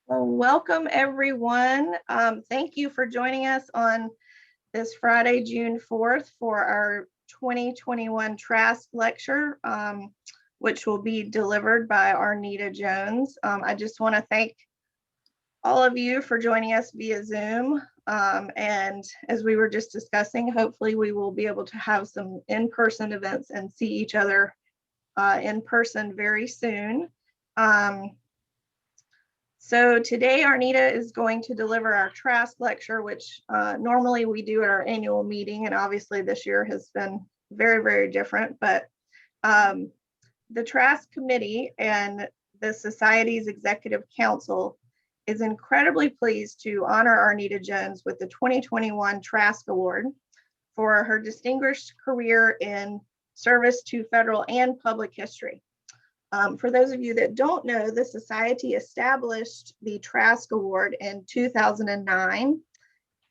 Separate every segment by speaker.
Speaker 1: Well, welcome everyone. Thank you for joining us on this Friday, June 4th for our 2021 Trask Lecture, which will be delivered by Arnita Jones. I just want to thank all of you for joining us via Zoom. And as we were just discussing, hopefully we will be able to have some in-person events and see each other in person very soon. So today Arnita is going to deliver our Trask Lecture, which normally we do at our annual meeting, and obviously this year has been very, very different. But the Trask Committee and the Society's Executive Council is incredibly pleased to honor Arnita Jones with the 2021 Trask Award for her distinguished career in service to federal and public history. For those of you that don't know, the Society established the Trask Award in 2009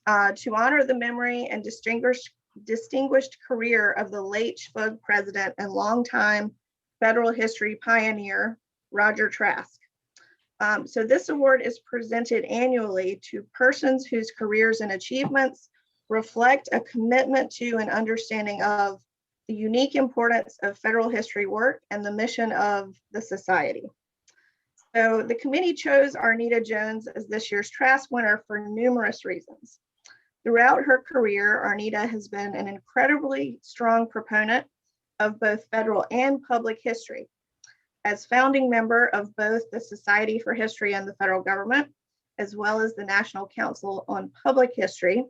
Speaker 1: to honor the memory and distinguished career of the late SHFG president and longtime federal history pioneer, Roger Trask. So this award is presented annually to persons whose careers and achievements reflect a commitment to and understanding of the unique importance of federal history work and the mission of the Society. So the committee chose Arnita Jones as this year's Trask winner for numerous reasons. Throughout her career, Arnita has been an incredibly strong proponent of both federal and public history. As founding member of both the Society for History and the federal government, as well as the National Council on Public History,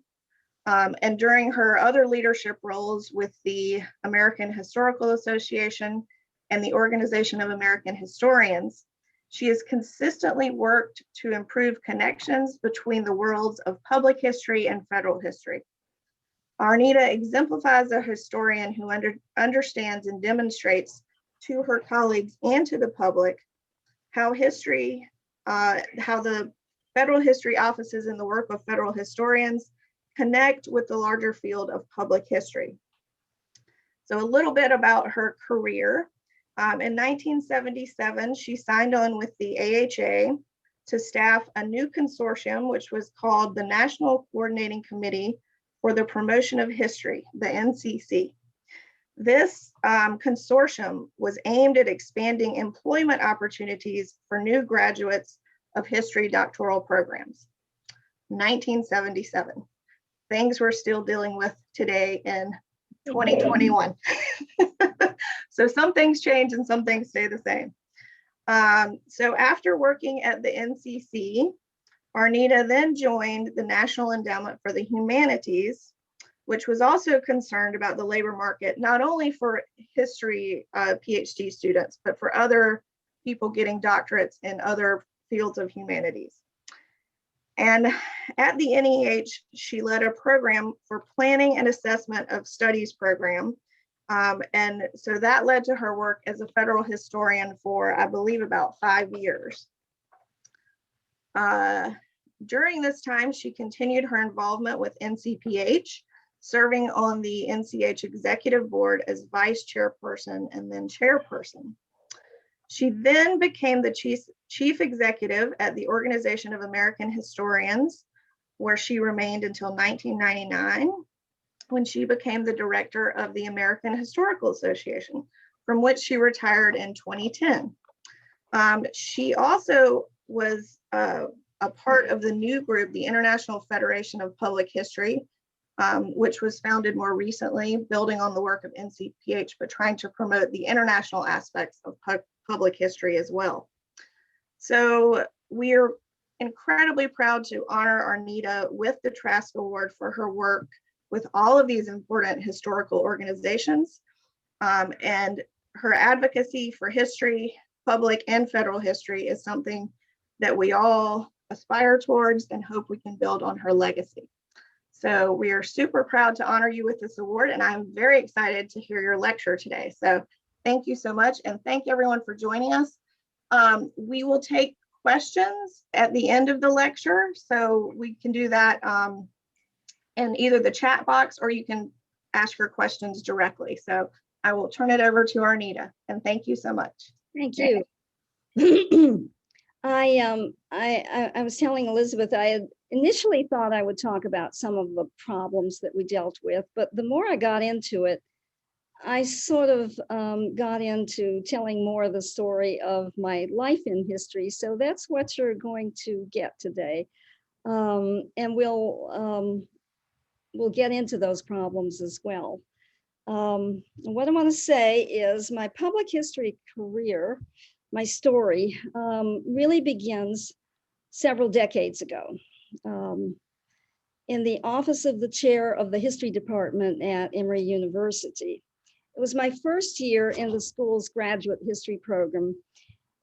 Speaker 1: and during her other leadership roles with the American Historical Association and the Organization of American Historians, she has consistently worked to improve connections between the worlds of public history and federal history. Arnita exemplifies a historian who understands and demonstrates to her colleagues and to the public how the federal history offices and the work of federal historians connect with the larger field of public history. So a little bit about her career. In 1977, she signed on with the AHA to staff a new consortium, which was called the National Coordinating Committee for the Promotion of History, the NCC. This consortium was aimed at expanding employment opportunities for new graduates of history doctoral programs. 1977. Things we're still dealing with today in 2021. So some things change and some things stay the same. So after working at the NCC, Arnita then joined the National Endowment for the Humanities, which was also concerned about the labor market, not only for history PhD students, but for other people getting doctorates in other fields of humanities. And at the NEH, she led a program for planning and assessment of studies program. And so that led to her work as a federal historian for, I believe, about 5 years. During this time, she continued her involvement with NCPH, serving on the NCH Executive Board as vice chairperson and then chairperson. She then became the chief executive at the Organization of American Historians, where she remained until 1999, when she became the director of the American Historical Association, from which she retired in 2010. She also was a part of the new group, the International Federation of Public History, which was founded more recently, building on the work of NCPH, but trying to promote the international aspects of public history as well. So we are incredibly proud to honor Arnita with the Trask Award for her work with all of these important historical organizations, and her advocacy for history, public and federal history, is something that we all aspire towards and hope we can build on her legacy. So we are super proud to honor you with this award, and I'm very excited to hear your lecture today. So thank you so much, and thank everyone for joining us. We will take questions at the end of the lecture, so we can do that in either the chat box or you can ask your questions directly. So I will turn it over to Arnita, and thank you so much.
Speaker 2: Thank you. I was telling Elizabeth, I had initially thought I would talk about some of the problems that we dealt with, but the more I got into it, I sort of got into telling more of the story of my life in history. So that's what you're going to get today. And we'll get into those problems as well. What I want to say is my public history career, my story, really begins several decades ago in the office of the chair of the history department at Emory University. It was my first year in the school's graduate history program,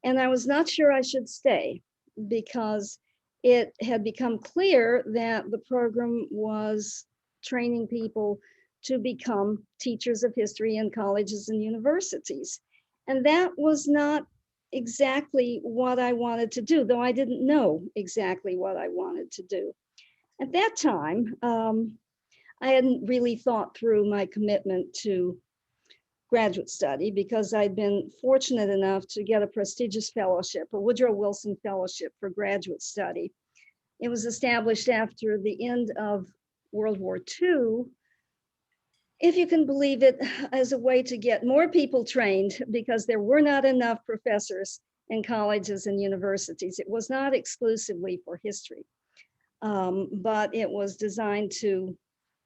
Speaker 2: and I was not sure I should stay because it had become clear that the program was training people to become teachers of history in colleges and universities. And that was not exactly what I wanted to do, though I didn't know exactly what I wanted to do. At that time, I hadn't really thought through my commitment to graduate study because I'd been fortunate enough to get a prestigious fellowship, a Woodrow Wilson Fellowship for graduate study. It was established after the end of World War II, if you can believe it, as a way to get more people trained because there were not enough professors in colleges and universities. It was not exclusively for history, but it was designed to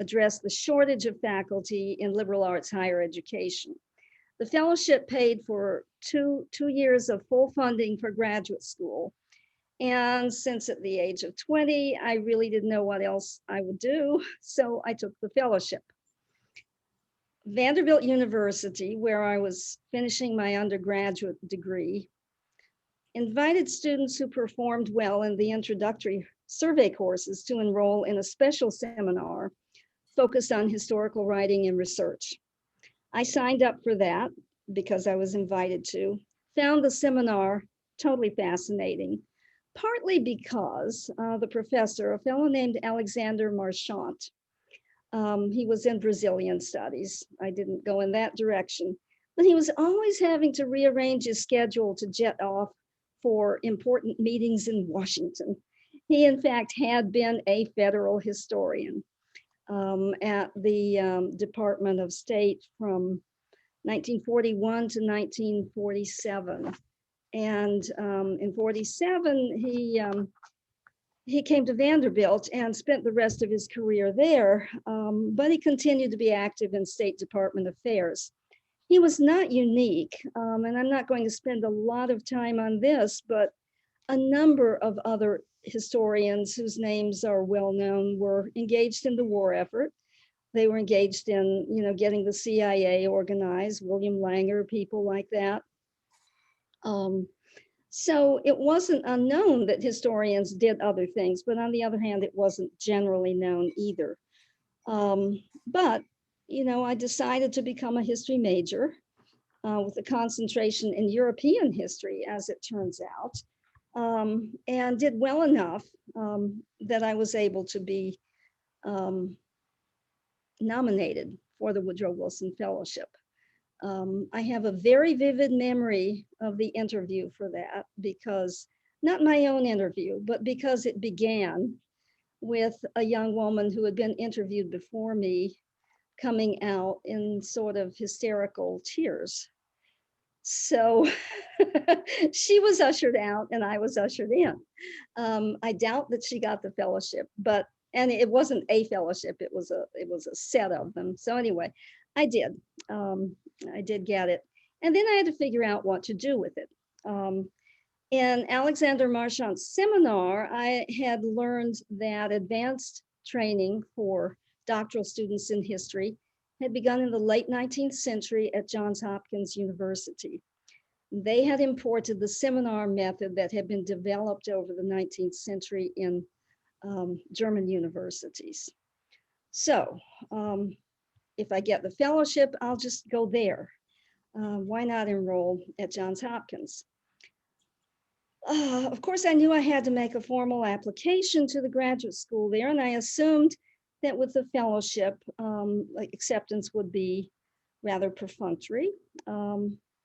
Speaker 2: address the shortage of faculty in liberal arts higher education. The fellowship paid for two years of full funding for graduate school. And since at the age of 20, I really didn't know what else I would do, so I took the fellowship. Vanderbilt University, where I was finishing my undergraduate degree, invited students who performed well in the introductory survey courses to enroll in a special seminar focused on historical writing and research. I signed up for that because I was invited to, found the seminar totally fascinating, partly because the professor, a fellow named Alexander Marchant, he was in Brazilian studies. I didn't go in that direction, but he was always having to rearrange his schedule to jet off for important meetings in Washington. He, in fact, had been a federal historian at the Department of State from 1941 to 1947. And in 47, he came to Vanderbilt and spent the rest of his career there, but he continued to be active in State Department affairs. He was not unique, and I'm not going to spend a lot of time on this, but a number of other historians whose names are well known were engaged in the war effort. They were engaged in, getting the CIA organized, William Langer, people like that. So it wasn't unknown that historians did other things, but on the other hand, it wasn't generally known either. But, I decided to become a history major with a concentration in European history, as it turns out, and did well enough that I was able to be nominated for the Woodrow Wilson Fellowship. I have a very vivid memory of the interview for that because, not my own interview, but because it began with a young woman who had been interviewed before me coming out in sort of hysterical tears. So she was ushered out and I was ushered in. I doubt that she got the fellowship, and it wasn't a fellowship, it was a set of them. So anyway, I did get it. And then I had to figure out what to do with it. In Alexander Marchant's seminar, I had learned that advanced training for doctoral students in history had begun in the late 19th century at Johns Hopkins University. They had imported the seminar method that had been developed over the 19th century in German universities. So if I get the fellowship, I'll just go there. Why not enroll at Johns Hopkins? Of course, I knew I had to make a formal application to the graduate school there, and I assumed that with the fellowship, acceptance would be rather perfunctory.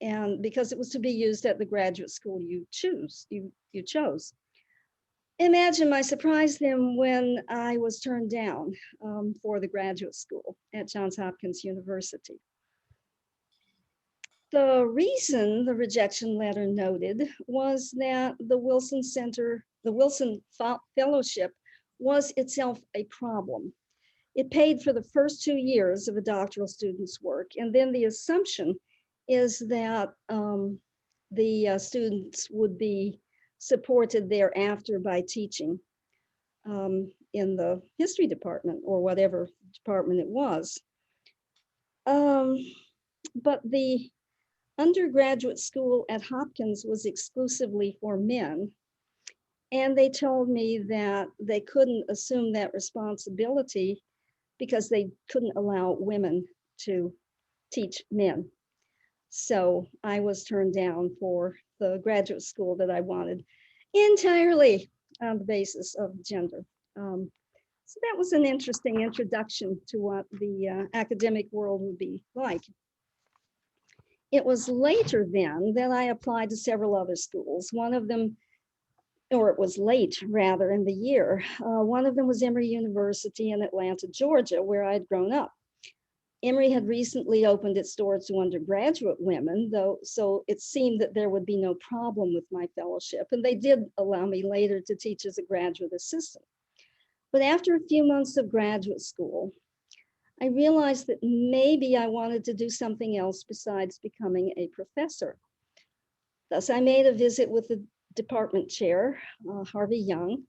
Speaker 2: and because it was to be used at the graduate school you chose. Imagine my surprise then when I was turned down for the graduate school at Johns Hopkins University. The reason the rejection letter noted was that the Wilson Fellowship was itself a problem. It paid for the first 2 years of a doctoral student's work, and then the assumption is that the students would be supported thereafter by teaching in the history department or whatever department it was. But the undergraduate school at Hopkins was exclusively for men. And they told me that they couldn't assume that responsibility because they couldn't allow women to teach men. So I was turned down for the graduate school that I wanted entirely on the basis of gender. So that was an interesting introduction to what the academic world would be like. It was later then that I applied to several other schools. One of them, or it was late rather in the year, one of them was Emory University in Atlanta, Georgia, where I had grown up. Emory had recently opened its doors to undergraduate women, though, so it seemed that there would be no problem with my fellowship, and they did allow me later to teach as a graduate assistant. But after a few months of graduate school, I realized that maybe I wanted to do something else besides becoming a professor. Thus, I made a visit with the department chair, Harvey Young,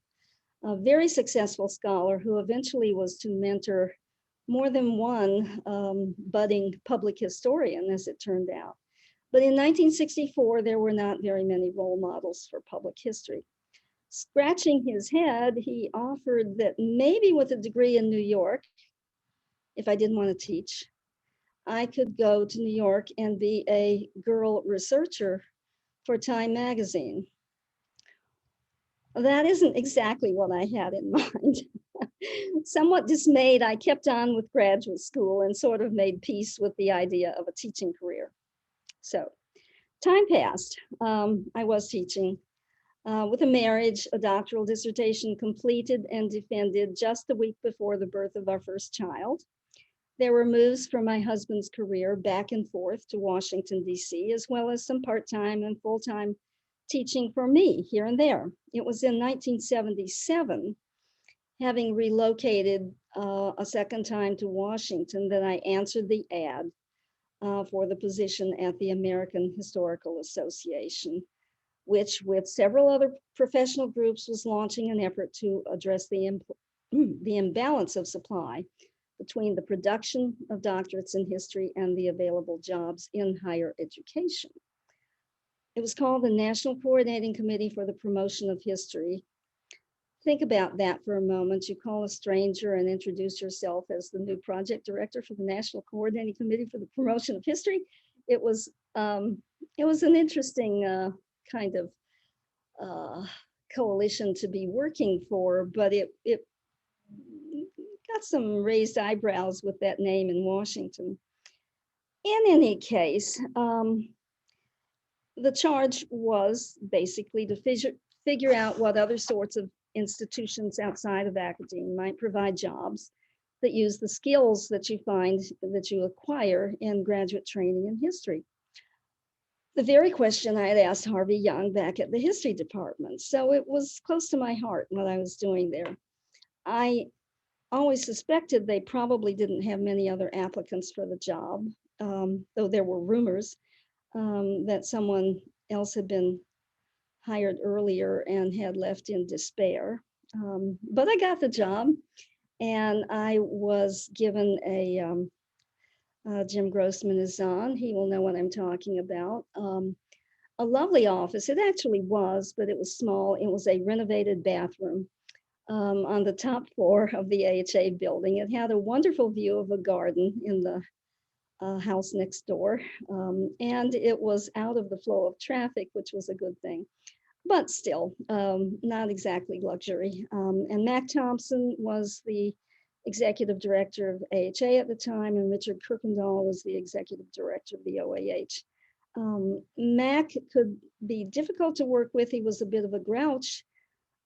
Speaker 2: a very successful scholar who eventually was to mentor more than one budding public historian, as it turned out. But in 1964, there were not very many role models for public history. Scratching his head, he offered that maybe with a degree in New York, if I didn't want to teach, I could go to New York and be a girl researcher for Time magazine. That isn't exactly what I had in mind. Somewhat dismayed, I kept on with graduate school and sort of made peace with the idea of a teaching career. So time passed. I was teaching with a marriage, a doctoral dissertation completed and defended just the week before the birth of our first child. There were moves from my husband's career back and forth to Washington, D.C., as well as some part-time and full-time teaching for me here and there. It was in 1977, having relocated a second time to Washington, that I answered the ad for the position at the American Historical Association, which with several other professional groups was launching an effort to address the imbalance of supply between the production of doctorates in history and the available jobs in higher education. It was called the National Coordinating Committee for the Promotion of History. Think about that for a moment. You call a stranger and introduce yourself as the new project director for the National Coordinating Committee for the Promotion of History. It was an interesting kind of coalition to be working for, but it got some raised eyebrows with that name in Washington. In any case, the charge was basically to figure out what other sorts of institutions outside of academia might provide jobs that use the skills that you find, that you acquire in graduate training in history. The very question I had asked Harvey Young back at the history department. So it was close to my heart what I was doing there. I always suspected they probably didn't have many other applicants for the job, though there were rumors that someone else had been hired earlier and had left in despair. But I got the job, and I was given Jim Grossman is on, he will know what I'm talking about. A lovely office, it actually was, but it was small. It was a renovated bathroom on the top floor of the AHA building. It had a wonderful view of a garden in the house next door, and it was out of the flow of traffic, which was a good thing, but still not exactly luxury. And Mac Thompson was the executive director of AHA at the time, and Richard Kirkendall was the executive director of the OAH. Mac could be difficult to work with. He was a bit of a grouch,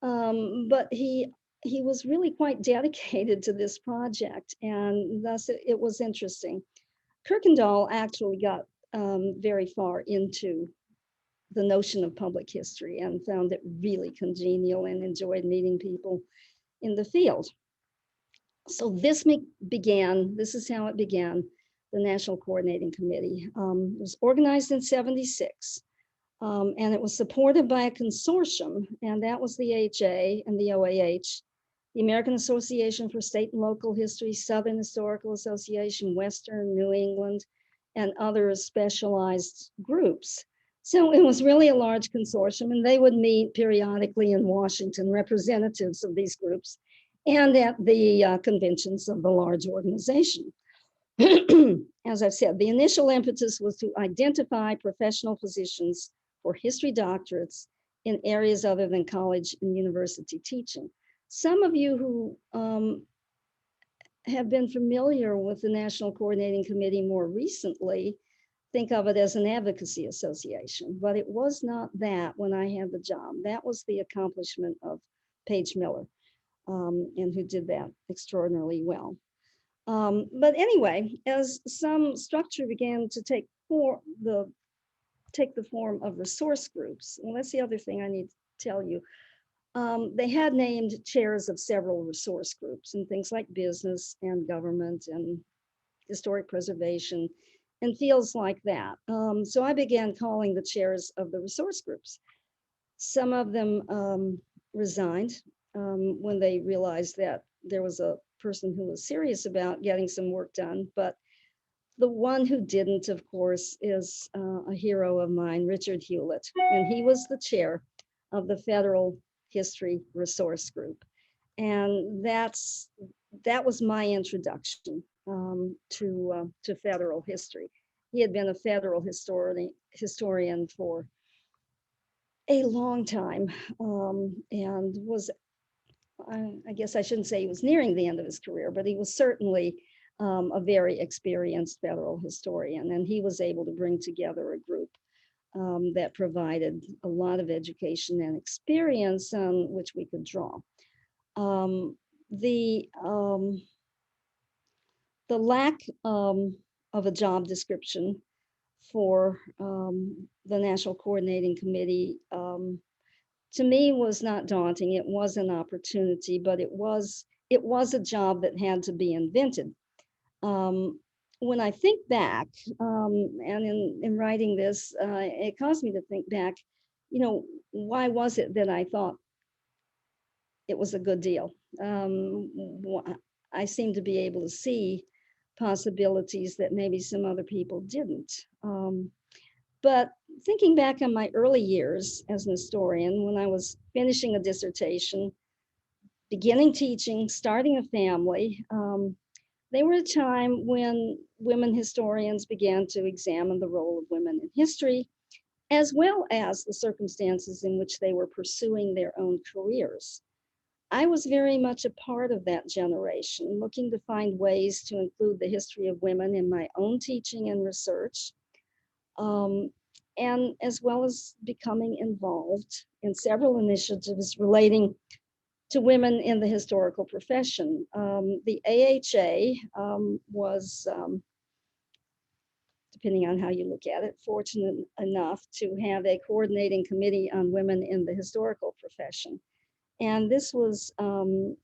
Speaker 2: but he was really quite dedicated to this project, and thus it was interesting. Kirkendall actually got very far into the notion of public history and found it really congenial and enjoyed meeting people in the field. So this is how it began, the National Coordinating Committee. It was organized in '76, and it was supported by a consortium, and that was the AHA and the OAH, the American Association for State and Local History, Southern Historical Association, Western, New England, and other specialized groups. So it was really a large consortium, and they would meet periodically in Washington, representatives of these groups, and at the conventions of the large organization. As I've said, the initial impetus was to identify professional positions for history doctorates in areas other than college and university teaching. Some of you who have been familiar with the National Coordinating Committee more recently think of it as an advocacy association, but it was not that when I had the job. That was the accomplishment of Paige Miller, and who did that extraordinarily well. But anyway, as some structure began to take the form of resource groups, and that's the other thing I need to tell you. They had named chairs of several resource groups and things like business and government and historic preservation and fields like that. So I began calling the chairs of the resource groups. Some of them resigned when they realized that there was a person who was serious about getting some work done. But the one who didn't, of course, is a hero of mine, Richard Hewlett, and he was the chair of the Federal History Resource Group. And that was my introduction to federal history. He had been a federal historian for a long time, and was, I guess I shouldn't say he was nearing the end of his career, but he was certainly a very experienced federal historian, and he was able to bring together a group that provided a lot of education and experience on which we could draw. The lack of a job description for the National Coordinating Committee to me was not daunting. It was an opportunity, but it was a job that had to be invented. When I think back, and in writing this, it caused me to think back, why was it that I thought it was a good deal? I seem to be able to see possibilities that maybe some other people didn't. But thinking back on my early years as an historian, when I was finishing a dissertation, beginning teaching, starting a family, they were a time when women historians began to examine the role of women in history, as well as the circumstances in which they were pursuing their own careers. I was very much a part of that generation, looking to find ways to include the history of women in my own teaching and research, and as well as becoming involved in several initiatives relating to women in the historical profession. The AHA was, depending on how you look at it, fortunate enough to have a coordinating committee on women in the historical profession. And this was an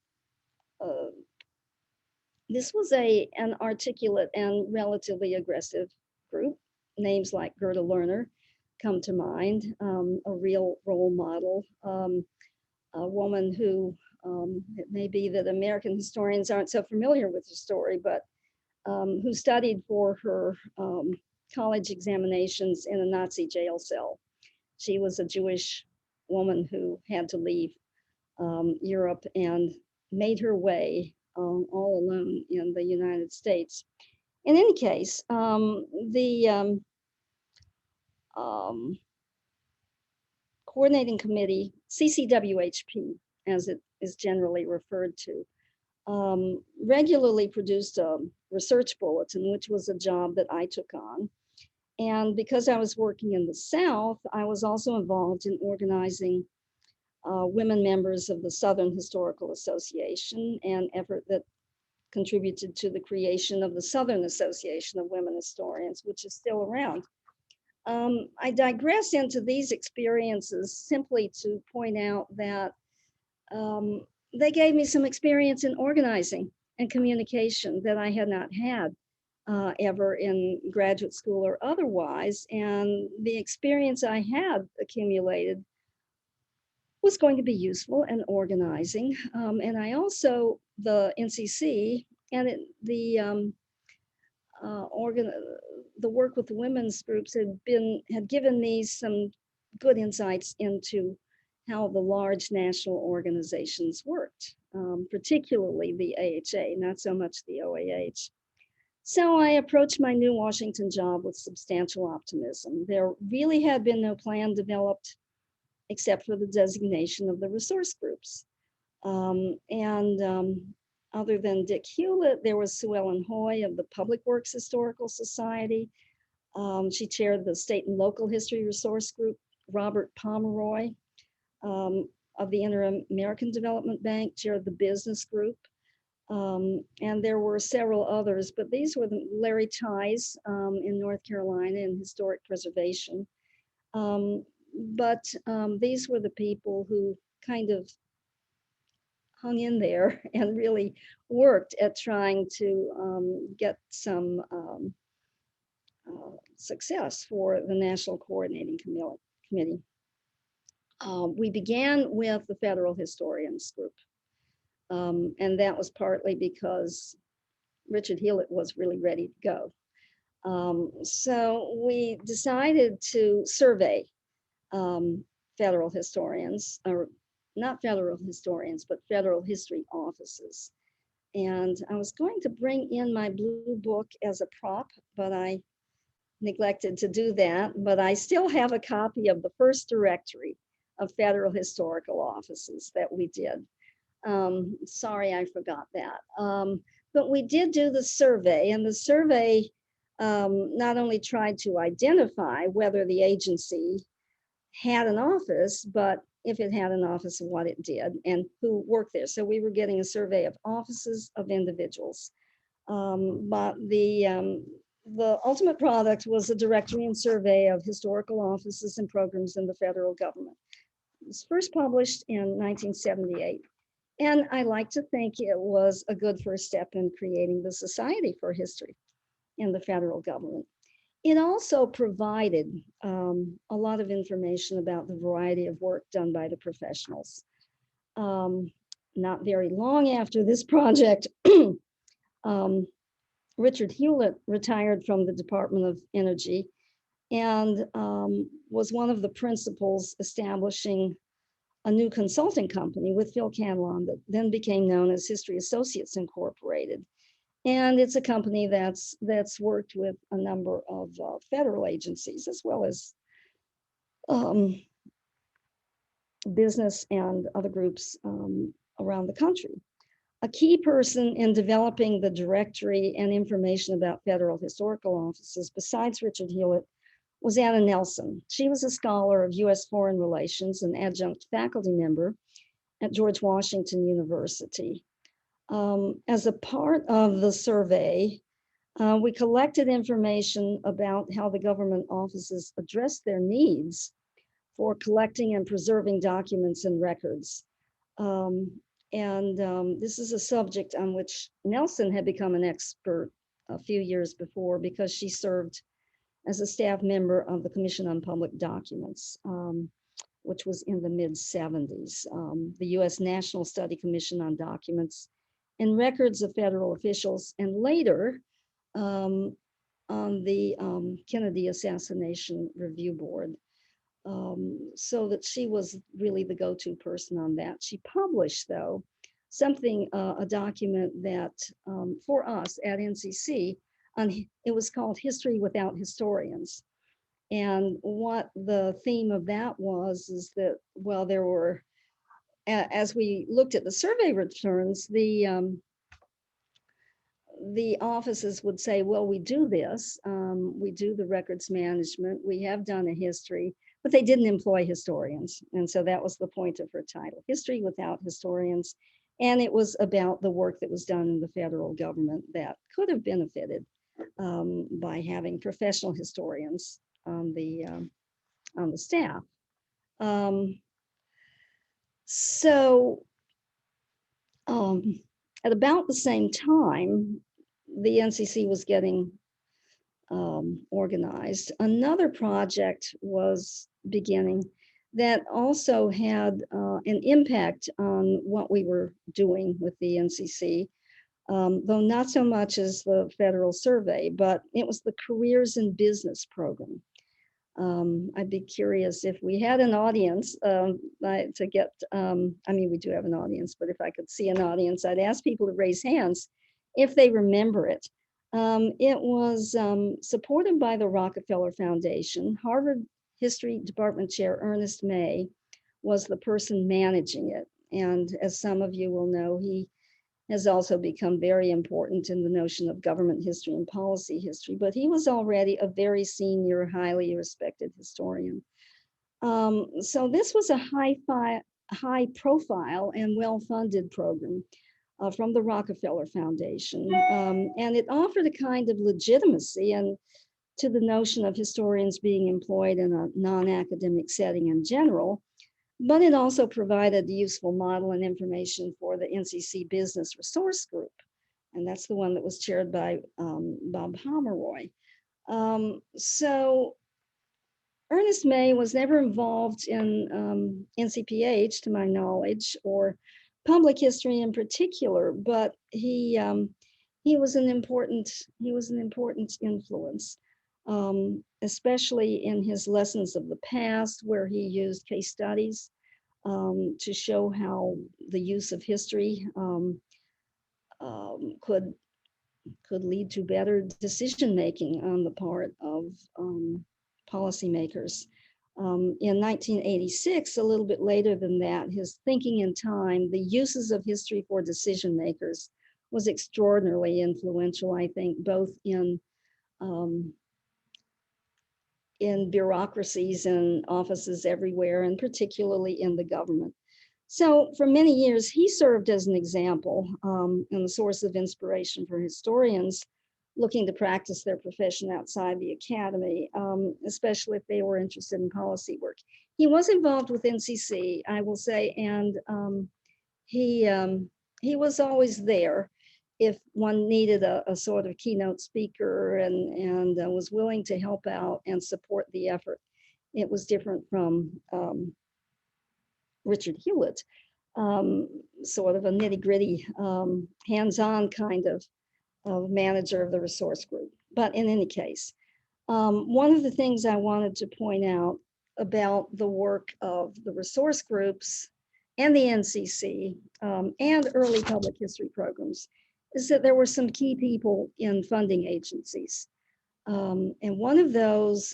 Speaker 2: articulate and relatively aggressive group. Names like Gerda Lerner come to mind, a real role model, a woman who, it may be that American historians aren't so familiar with her story, but who studied for her college examinations in a Nazi jail cell. She was a Jewish woman who had to leave Europe and made her way all alone in the United States. In any case, the coordinating committee, CCWHP, as it is generally referred to, regularly produced a research bulletin, which was a job that I took on. And because I was working in the South, I was also involved in organizing women members of the Southern Historical Association, an effort that contributed to the creation of the Southern Association of Women Historians, which is still around. I digress into these experiences simply to point out that they gave me some experience in organizing and communication that I had not had ever in graduate school or otherwise. And the experience I had accumulated was going to be useful in organizing. And I also, the NCC and the work with the women's groups had given me some good insights into how the large national organizations worked, particularly the AHA, not so much the OAH. So I approached my new Washington job with substantial optimism. There really had been no plan developed except for the designation of the resource groups. Other than Dick Hewlett, there was Sue Ellen Hoy of the Public Works Historical Society. She chaired the State and Local History Resource Group. Robert Pomeroy of the Inter-American Development Bank chaired the business group. And there were several others, but these were Larry Tice in North Carolina in historic preservation. These were the people who kind of hung in there and really worked at trying to get some success for the National Coordinating Committee. We began with the Federal Historians Group. And that was partly because Richard Hewlett was really ready to go. So we decided to survey federal historians, or not federal historians, but federal history offices. And I was going to bring in my blue book as a prop, but I neglected to do that. But I still have a copy of the first directory of federal historical offices that we did. Sorry, I forgot that. But we did do the survey, and the survey not only tried to identify whether the agency had an office, but if it had an office and what it did and who worked there. So we were getting a survey of offices of individuals. But the ultimate product was a directory and survey of historical offices and programs in the federal government. It was first published in 1978. And I like to think it was a good first step in creating the Society for History in the federal government. It also provided a lot of information about the variety of work done by the professionals. Not very long after this project, Richard Hewlett retired from the Department of Energy and was one of the principals establishing a new consulting company with Phil Canlon that then became known as History Associates Incorporated. And it's a company that's worked with a number of federal agencies as well as business and other groups around the country. A key person in developing the directory and information about federal historical offices, besides Richard Hewlett, was Anna Nelson. She was a scholar of U.S. foreign relations and adjunct faculty member at George Washington University. As a part of the survey, we collected information about how the government offices addressed their needs for collecting and preserving documents and records. This is a subject on which Nelson had become an expert a few years before because she served as a staff member of the Commission on Public Documents, which was in the mid-70s, the U.S. National Study Commission on Documents and Records of Federal Officials, and later on the Kennedy Assassination Review Board. So that she was really the go-to person on that. She published, though, something, a document that for us at NCC, it was called History Without Historians. And what the theme of that was is that, well, there were, as we looked at the survey returns, the the offices would say, well, we do this, we do the records management, we have done a history, but they didn't employ historians. And so that was the point of her title, History Without Historians. And it was about the work that was done in the federal government that could have benefited by having professional historians on the staff. At about the same time, the NCC was getting organized. Another project was beginning that also had an impact on what we were doing with the NCC, though not so much as the federal survey, but it was the Careers in Business program. I'd be curious if we had an audience to get, I mean, we do have an audience, but if I could see an audience, I'd ask people to raise hands if they remember it. It was supported by the Rockefeller Foundation. Harvard History Department Chair Ernest May was the person managing it. And as some of you will know, he has also become very important in the notion of government history and policy history, but he was already a very senior, highly respected historian. So this was a high profile and well-funded program from the Rockefeller Foundation. And it offered a kind of legitimacy and to the notion of historians being employed in a non-academic setting in general, but it also provided useful model and information for the NCC Business Resource Group. And that's the one that was chaired by Bob Pomeroy. So Ernest May was never involved in NCPH, to my knowledge, or public history in particular, but he was an important influence, especially in his lessons of the past, where he used case studies to show how the use of history could lead to better decision making on the part of policymakers. In 1986, a little bit later than that, his Thinking in Time, the uses of history for decision makers, was extraordinarily influential, I think, both in bureaucracies and offices everywhere, and particularly in the government. So for many years, he served as an example and a source of inspiration for historians looking to practice their profession outside the academy, especially if they were interested in policy work. He was involved with NCC, I will say, and he was always there if one needed a sort of keynote speaker and was willing to help out and support the effort. It was different from Richard Hewlett, sort of a nitty-gritty, hands-on kind of manager of the resource group. But in any case, one of the things I wanted to point out about the work of the resource groups and the NCC and early public history programs is that there were some key people in funding agencies. And one of those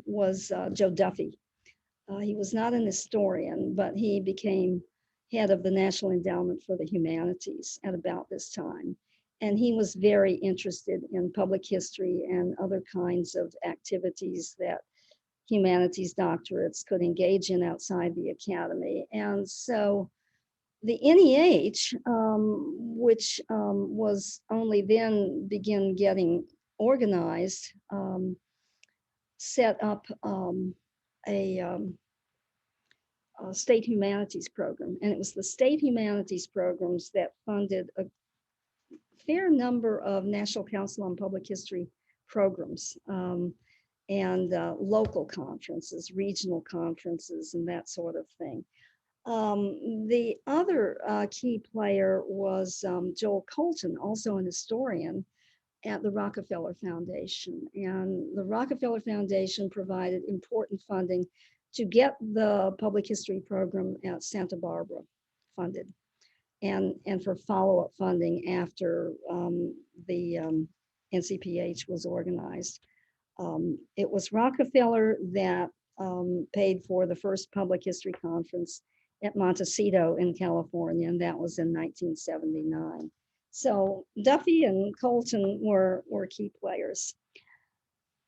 Speaker 2: was Joe Duffy. He was not an historian, but he became head of the National Endowment for the Humanities at about this time. And he was very interested in public history and other kinds of activities that humanities doctorates could engage in outside the academy. And so the NEH, which was only then begin getting organized, set up a state humanities program. And it was the state humanities programs that funded a fair number of National Council on Public History programs and local conferences, regional conferences, and that sort of thing. The other key player was Joel Colton, also an historian at the Rockefeller Foundation. And the Rockefeller Foundation provided important funding to get the public history program at Santa Barbara funded and for follow-up funding after the NCPH was organized. It was Rockefeller that paid for the first public history conference at Montecito in California, and that was in 1979. So Duffy and Colton were key players.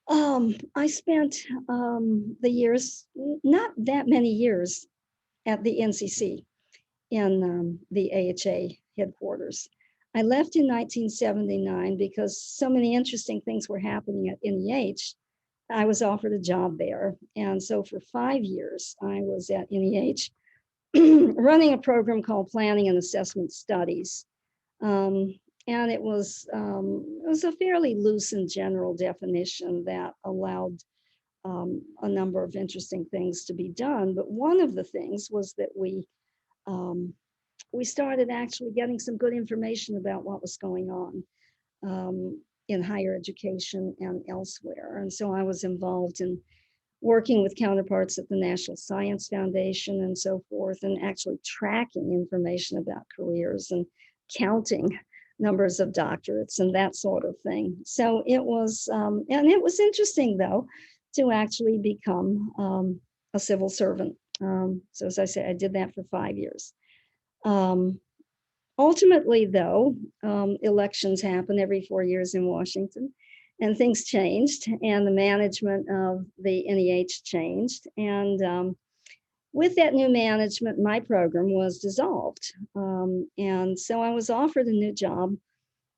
Speaker 2: I spent the years, not that many years, at the NCC in the AHA headquarters. I left in 1979 because so many interesting things were happening at NEH. I was offered a job there. And so for 5 years, I was at NEH running a program called Planning and Assessment Studies. And it was a fairly loose and general definition that allowed a number of interesting things to be done. But one of the things was that we started actually getting some good information about what was going on in higher education and elsewhere. And so I was involved in working with counterparts at the National Science Foundation and so forth, and actually tracking information about careers and counting numbers of doctorates and that sort of thing. So it was, and it was interesting though, to actually become a civil servant. So as I say, I did that for 5 years. Ultimately though, elections happen every 4 years in Washington, and things changed, and the management of the NEH changed. And with that new management, my program was dissolved. And so I was offered a new job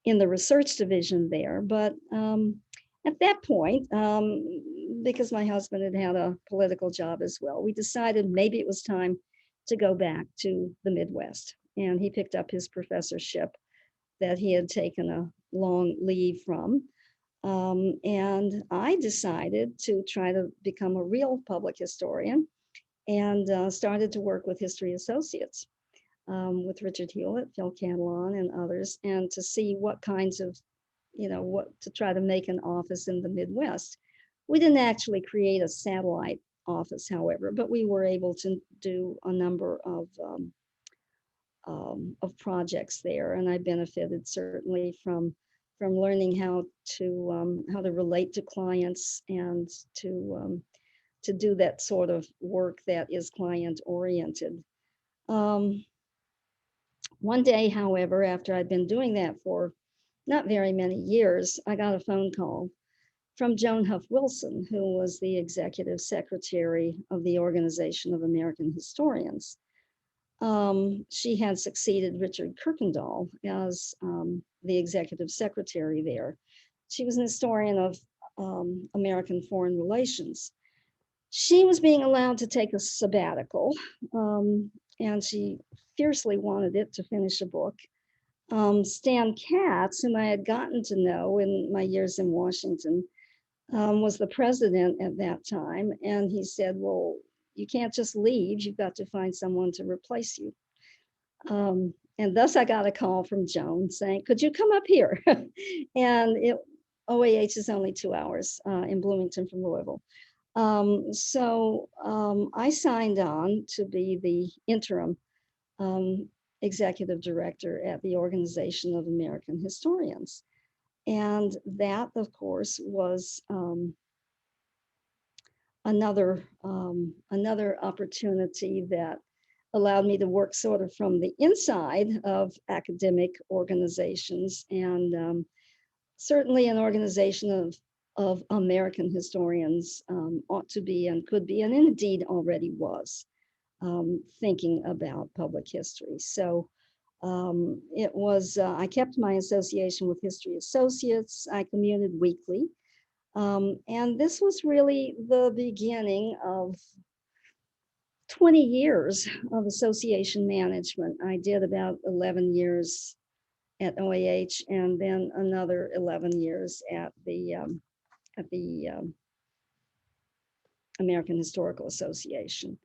Speaker 2: in the research division there. But at that point, because my husband had had a political job as well, we decided maybe it was time to go back to the Midwest. And he picked up his professorship that he had taken a long leave from. And I decided to try to become a real public historian, and started to work with History Associates, with Richard Hewlett, Phil Catalan, and others, and to see what kinds of, what to try to make an office in the Midwest. We didn't actually create a satellite office, however, but we were able to do a number of projects there, and I benefited certainly from learning how to relate to clients and to do that sort of work that is client oriented. One day, however, after I'd been doing that for not very many years, I got a phone call from Joan Huff Wilson, who was the executive secretary of the Organization of American Historians. She had succeeded Richard Kirkendall as the executive secretary there. She was an historian of American foreign relations. She was being allowed to take a sabbatical, and she fiercely wanted it to finish a book. Stan Katz, whom I had gotten to know in my years in Washington, was the president at that time. And he said, well, you can't just leave, you've got to find someone to replace you. And thus I got a call from Joan saying, could you come up here? And OAH is only 2 hours in Bloomington from Louisville. So I signed on to be the interim executive director at the Organization of American Historians. And that, of course, was another opportunity that allowed me to work sort of from the inside of academic organizations, and certainly an organization of American historians ought to be and could be, and indeed already was, thinking about public history. So it was, I kept my association with History Associates. I commuted weekly. And this was really the beginning of 20 years of association management. I did about 11 years at OAH, and then another 11 years at the American Historical Association.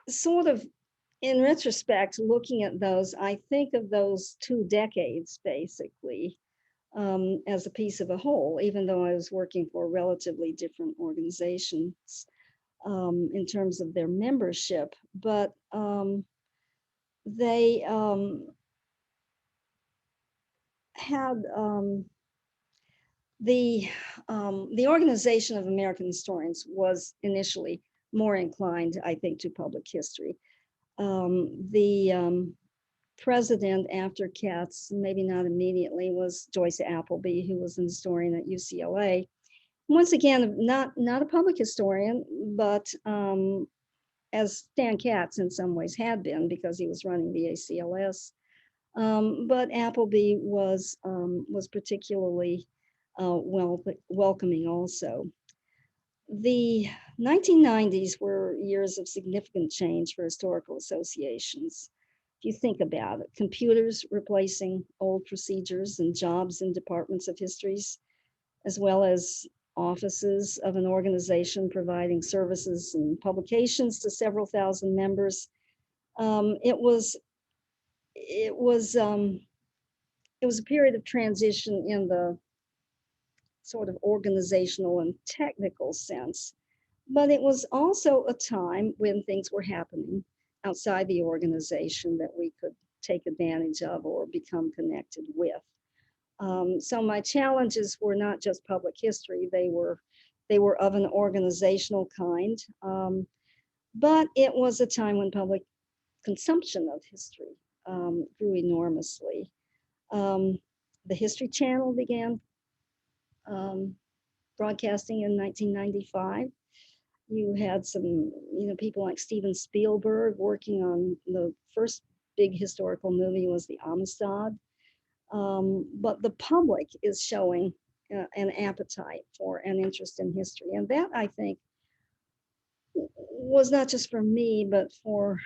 Speaker 2: Sort of in retrospect, looking at those, I think of those 2 decades basically as a piece of a whole, even though I was working for relatively different organizations in terms of their membership. But they had the Organization of American Historians was initially more inclined, I think, to public history. The president after Katz, maybe not immediately, was Joyce Appleby, who was an historian at UCLA. Once again, not a public historian, but as Stan Katz in some ways had been, because he was running the ACLS. But Appleby was particularly welcoming also. The 1990s were years of significant change for historical associations. If you think about it, computers replacing old procedures and jobs in departments of histories, as well as offices of an organization providing services and publications to several thousand members. It was a period of transition in the sort of organizational and technical sense, but it was also a time when things were happening outside the organization that we could take advantage of or become connected with. So my challenges were not just public history, they were of an organizational kind, but it was a time when public consumption of history grew enormously. The History Channel began broadcasting in 1995. You had some, people like Steven Spielberg working on the first big historical movie was the Amistad. But the public is showing an appetite for an interest in history. And that, I think, was not just for me, but for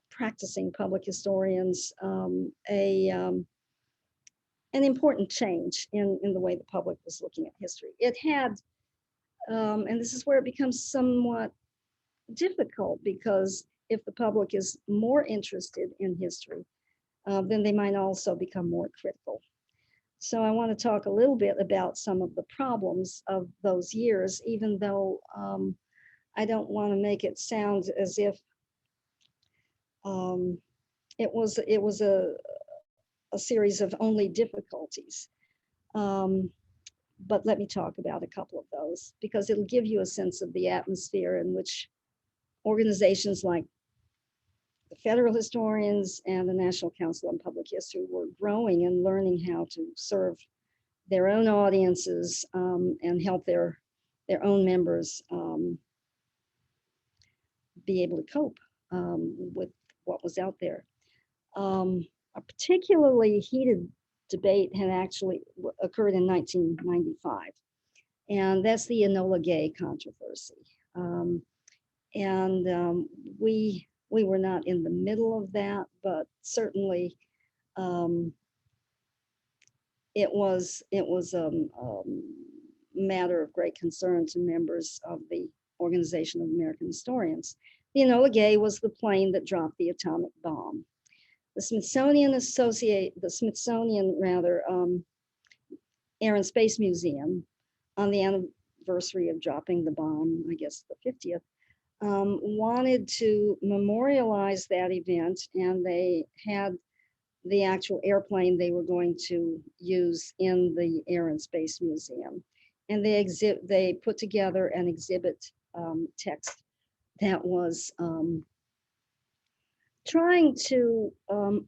Speaker 2: practicing public historians, an important change in the way the public was looking at history. It had, and this is where it becomes somewhat difficult, because if the public is more interested in history, then they might also become more critical. So I want to talk a little bit about some of the problems of those years, even though I don't want to make it sound as if it was a series of only difficulties. But let me talk about a couple of those, because it'll give you a sense of the atmosphere in which organizations like the Federal Historians and the National Council on Public History were growing and learning how to serve their own audiences and help their own members be able to cope with what was out there. A particularly heated debate had actually occurred in 1995, and that's the Enola Gay controversy. We were not in the middle of that, but certainly it was a matter of great concern to members of the Organization of American Historians. The Enola Gay was the plane that dropped the atomic bomb. The Smithsonian Air and Space Museum, on the anniversary of dropping the bomb, I guess the 50th, wanted to memorialize that event, and they had the actual airplane they were going to use in the Air and Space Museum. And they put together an exhibit text that was trying to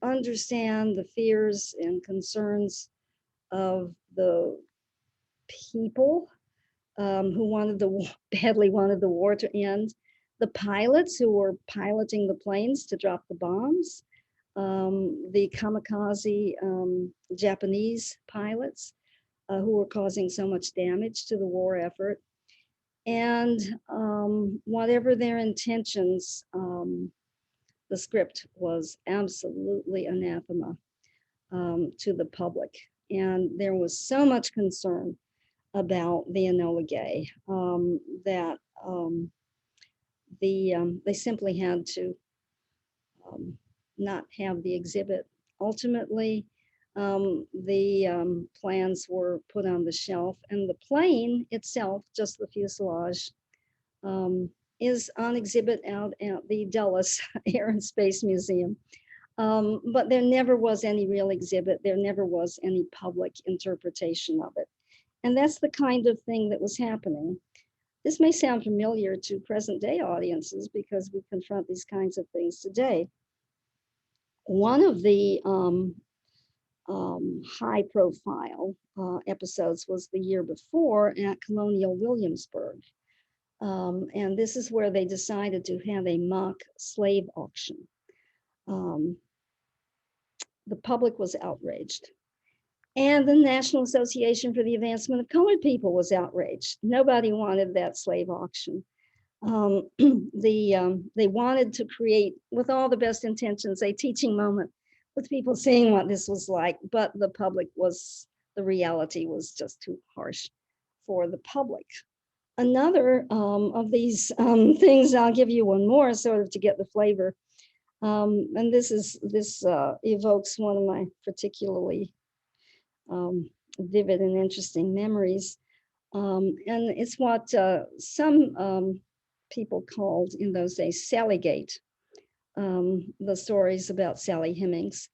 Speaker 2: understand the fears and concerns of the people who badly wanted the war to end, the pilots who were piloting the planes to drop the bombs, the kamikaze Japanese pilots who were causing so much damage to the war effort. And whatever their intentions, the script was absolutely anathema to the public. And there was so much concern about the Enola Gay that they simply had to not have the exhibit. Ultimately, the plans were put on the shelf, and the plane itself, just the fuselage, is on exhibit out at the Dulles Air and Space Museum. But there never was any real exhibit. There never was any public interpretation of it. And that's the kind of thing that was happening. This may sound familiar to present day audiences because we confront these kinds of things today. One of the high profile episodes was the year before at Colonial Williamsburg. And this is where they decided to have a mock slave auction. The public was outraged. And the National Association for the Advancement of Colored People was outraged. Nobody wanted that slave auction. They wanted to create, with all the best intentions, a teaching moment with people seeing what this was like, but the reality was just too harsh for the public. Another of these things, I'll give you one more sort of to get the flavor. And this evokes one of my particularly vivid and interesting memories. And it's what some people called in those days Sallygate, the stories about Sally Hemings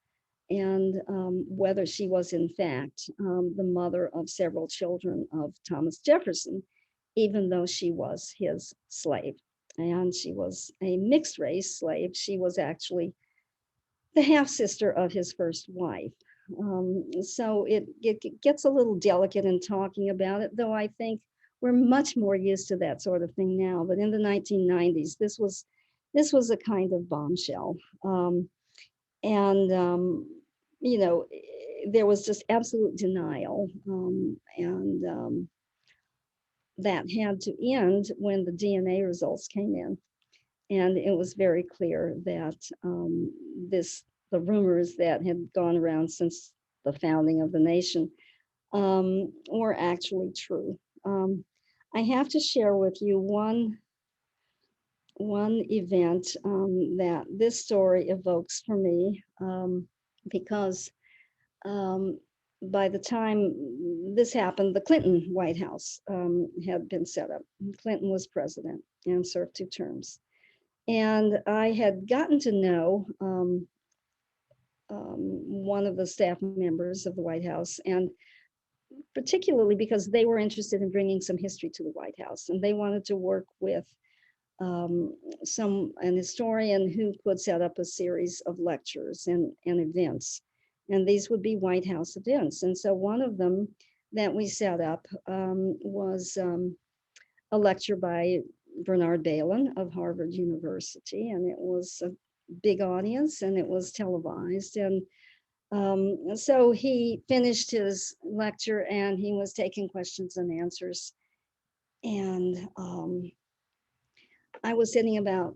Speaker 2: and whether she was in fact the mother of several children of Thomas Jefferson, even though she was his slave. And she was a mixed race slave. She was actually the half sister of his first wife. So it gets a little delicate in talking about it, though I think we're much more used to that sort of thing now. But in the 1990s, this was a kind of bombshell. You know, there was just absolute denial. And that had to end when the DNA results came in. And it was very clear that the rumors that had gone around since the founding of the nation were actually true. I have to share with you one event that this story evokes for me, because by the time this happened, the Clinton White House had been set up. Clinton was president and served 2 terms. And I had gotten to know one of the staff members of the White House, and particularly because they were interested in bringing some history to the White House, and they wanted to work with an historian who could set up a series of lectures and events, and these would be White House events. And so one of them that we set up was a lecture by Bernard Bailyn of Harvard University, and it was a big audience and it was televised. And so he finished his lecture and he was taking questions and answers. And I was sitting about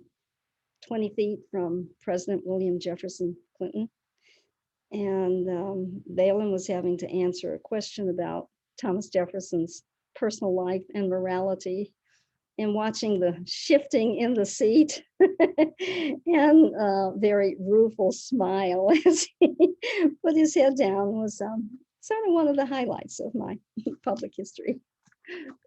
Speaker 2: 20 feet from President William Jefferson Clinton. And Bailyn was having to answer a question about Thomas Jefferson's personal life and morality, and watching the shifting in the seat and a very rueful smile as he put his head down was sort of one of the highlights of my public history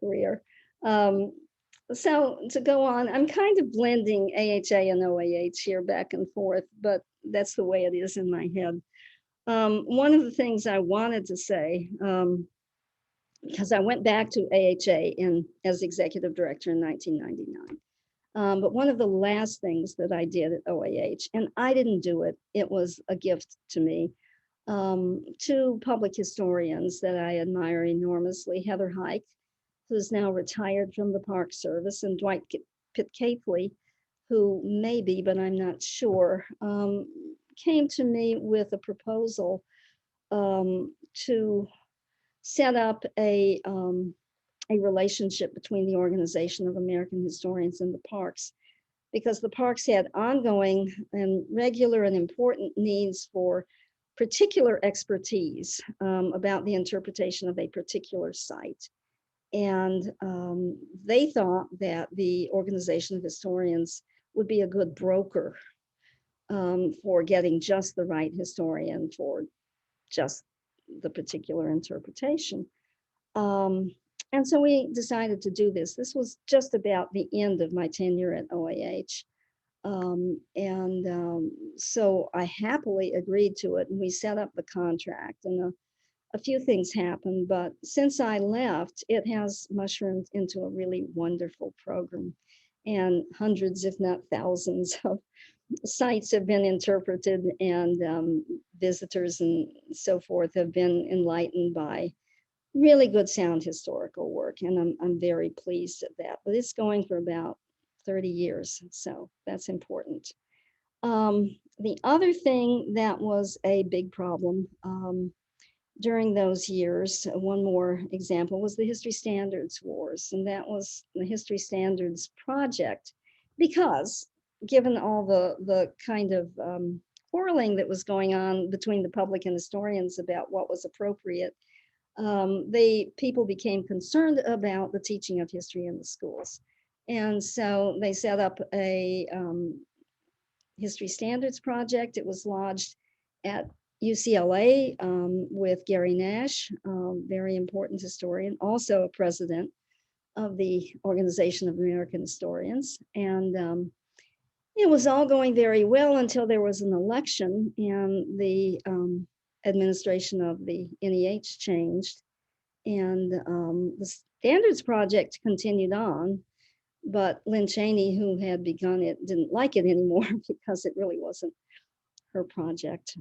Speaker 2: career. So to go on, I'm kind of blending AHA and OAH here back and forth, but that's the way it is in my head. One of the things I wanted to say, because I went back to AHA as executive director in 1999. But one of the last things that I did at OAH, and I didn't do it, it was a gift to me, 2 public historians that I admire enormously, Heather Hike, who's now retired from the Park Service, and Dwight Pitcatley, who may be, but I'm not sure, came to me with a proposal to set up a relationship between the Organization of American Historians and the parks, because the parks had ongoing and regular and important needs for particular expertise about the interpretation of a particular site. And they thought that the Organization of Historians would be a good broker for getting just the right historian for just the particular interpretation. And so we decided to do this. This was just about the end of my tenure at OAH. So I happily agreed to it, and we set up the contract. And a few things happened, but since I left, it has mushroomed into a really wonderful program. And hundreds, if not thousands, of sites have been interpreted, and visitors and so forth have been enlightened by really good sound historical work. And I'm very pleased at that. But it's going for about 30 years, so that's important. The other thing that was a big problem during those years, one more example, was the History Standards Wars. And that was the History Standards Project, because given all the kind of quarreling that was going on between the public and historians about what was appropriate, people became concerned about the teaching of history in the schools. And so they set up a History Standards Project. It was lodged at UCLA with Gary Nash, very important historian, also a president of the Organization of American Historians. And it was all going very well until there was an election, and the administration of the NEH changed, and the Standards Project continued on. But Lynn Cheney, who had begun it, didn't like it anymore because it really wasn't her project.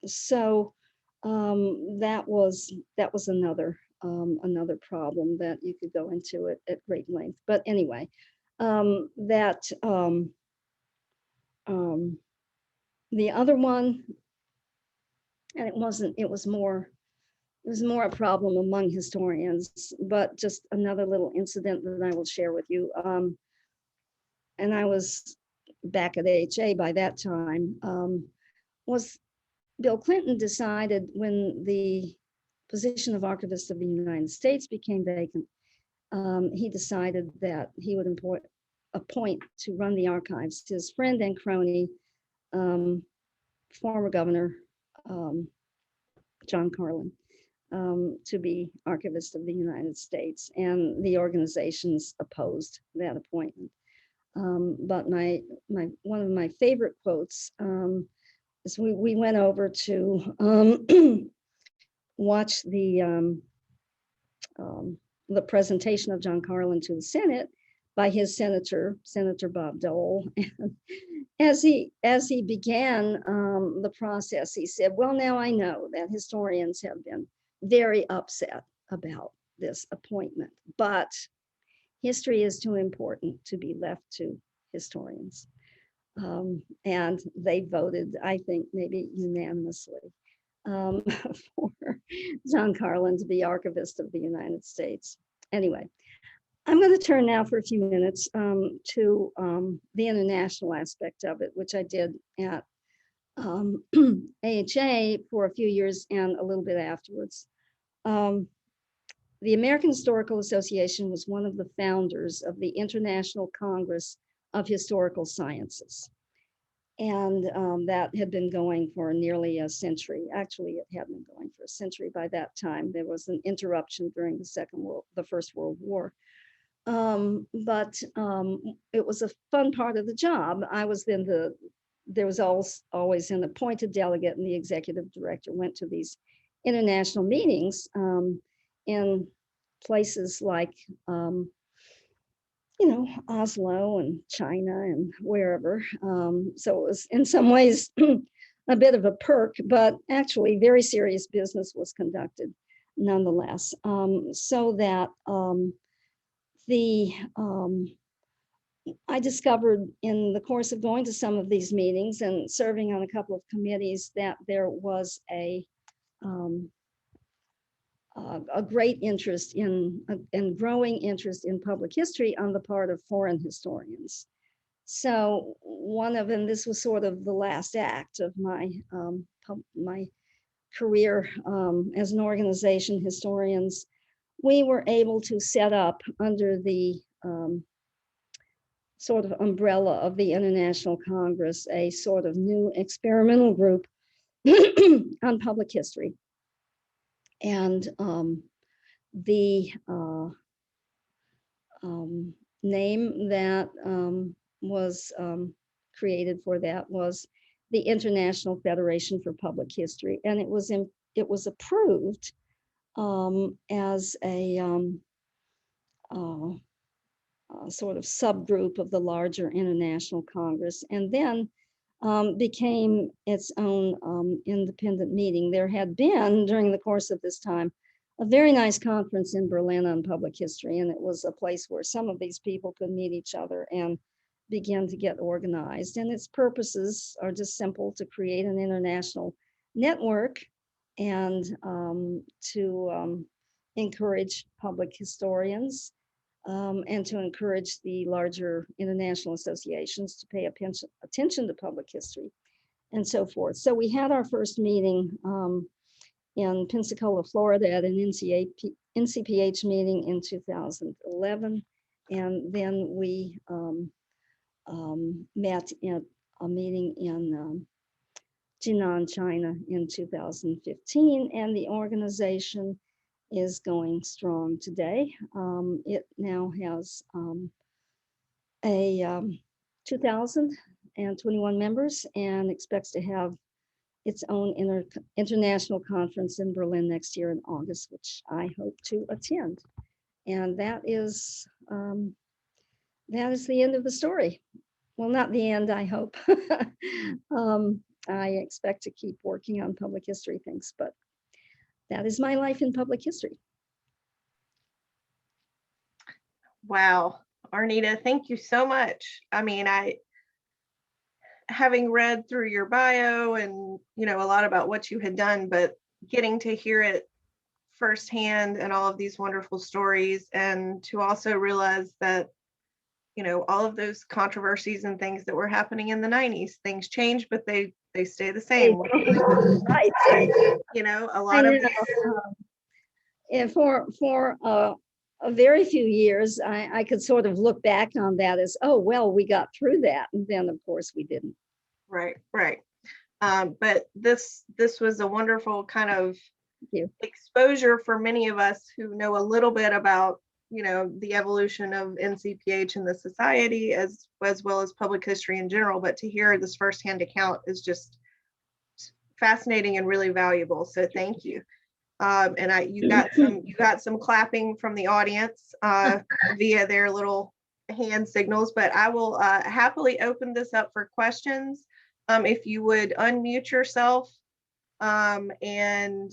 Speaker 2: So that was another problem that you could go into it at great length. But anyway, the other one, and it was more a problem among historians, but just another little incident that I will share with you. And I was back at AHA by that time, was Bill Clinton decided, when the position of Archivist of the United States became vacant, he decided that he would appoint to run the archives his friend and crony, former Governor John Carlin, to be Archivist of the United States, and the organizations opposed that appointment. But one of my favorite quotes is we went over to watch the presentation of John Carlin to the Senate by his Senator Bob Dole. And as he began the process, he said, "Well, now I know that historians have been very upset about this appointment, but history is too important to be left to historians." And they voted, I think, maybe unanimously, for John Carlin to be Archivist of the United States. Anyway, I'm going to turn now for a few minutes to the international aspect of it, which I did at AHA for a few years and a little bit afterwards. The American Historical Association was one of the founders of the International Congress of Historical Sciences. And that had been going for nearly a century. Actually, it had been going for a century by that time. There was an interruption during the First World War. But it was a fun part of the job. I was then there was always an appointed delegate, and the executive director went to these international meetings in places like, Oslo and China and wherever. So it was in some ways a bit of a perk, but actually very serious business was conducted nonetheless. So that I discovered in the course of going to some of these meetings and serving on a couple of committees that there was a great interest and growing interest in public history on the part of foreign historians. So this was sort of the last act of my career as an organization, historians. We were able to set up under the sort of umbrella of the International Congress a sort of new experimental group on public history. And the name that was created for that was the International Federation for Public History. And it was it was approved as a sort of subgroup of the larger International Congress, and then became its own independent meeting. There had been, during the course of this time, a very nice conference in Berlin on public history, and it was a place where some of these people could meet each other and begin to get organized. And its purposes are just simple: to create an international network and to encourage public historians and to encourage the larger international associations to pay attention to public history and so forth. So we had our first meeting in Pensacola, Florida at an NCPH meeting in 2011. And then we met at a meeting in Jinan, China in 2015, and the organization is going strong today. It now has 2,021 members and expects to have its own international conference in Berlin next year in August, which I hope to attend. And that is the end of the story. Well, not the end, I hope. I expect to keep working on public history things, but that is my life in public history.
Speaker 1: Wow, Arnita, thank you so much. I mean, having read through your bio and, a lot about what you had done, but getting to hear it firsthand and all of these wonderful stories, and to also realize that, all of those controversies and things that were happening in the 90s, things change, but they stay the same.
Speaker 2: Right.
Speaker 1: A lot of
Speaker 2: and for a very few years, I could sort of look back on that as, oh, well, we got through that. And then, of course, we didn't.
Speaker 1: Right. But this was a wonderful kind of exposure for many of us who know a little bit about, the evolution of NCPH and the society as well as public history in general. But to hear this firsthand account is just fascinating and really valuable. So thank you. And you got some clapping from the audience via their little hand signals, but I will happily open this up for questions. If you would unmute yourself and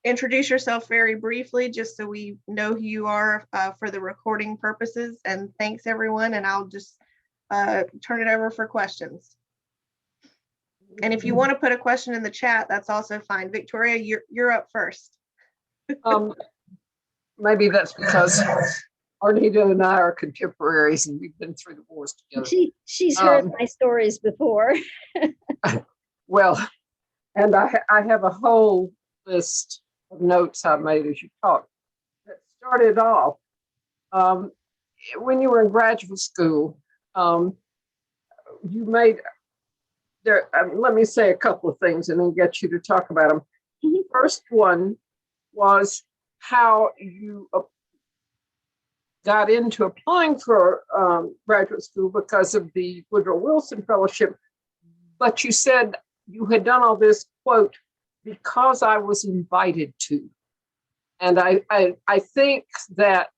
Speaker 1: introduce yourself very briefly, just so we know who you are for the recording purposes. And thanks everyone, and I'll just turn it over for questions. And if you want to put a question in the chat, that's also fine. Victoria, you're up first.
Speaker 3: Maybe that's because Arnita and I are contemporaries and we've been through the wars together.
Speaker 2: She's heard my stories before.
Speaker 3: Well, and I have a whole list of notes I made as you talked. That started off when you were in graduate school. You made there. Let me say a couple of things and then get you to talk about them. Mm-hmm. First one was how you got into applying for graduate school because of the Woodrow Wilson Fellowship, but you said you had done all this, quote, because I was invited to. And I think that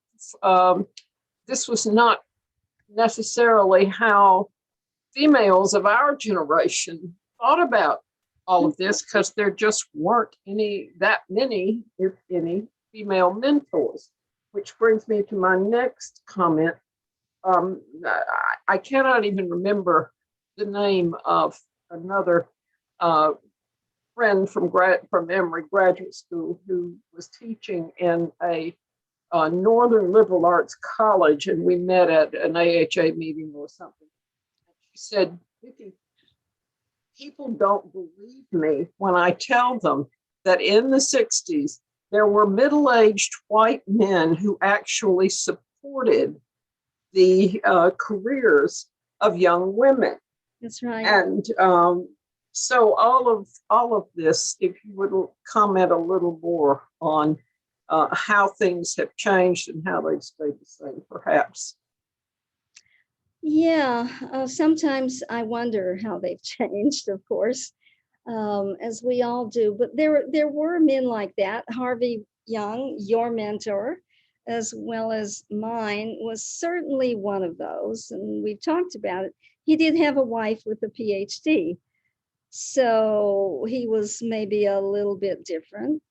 Speaker 3: this was not necessarily how females of our generation thought about all of this, because there just weren't that many, if any, female mentors. Which brings me to my next comment. I cannot even remember the name of another friend from Emory Graduate School who was teaching in a Northern Liberal Arts College, and we met at an AHA meeting or something. She said, "Vicki, people don't believe me when I tell them that in the 60s, there were middle-aged white men who actually supported the careers of young women."
Speaker 2: That's right.
Speaker 3: And so all of this, if you would comment a little more on how things have changed and how they've stayed the same, perhaps.
Speaker 2: Yeah, sometimes I wonder how they've changed, of course. as we all do. But there were men like that. Harvey Young, your mentor, as well as mine, was certainly one of those. And we've talked about it. He did have a wife with a PhD. So he was maybe a little bit different.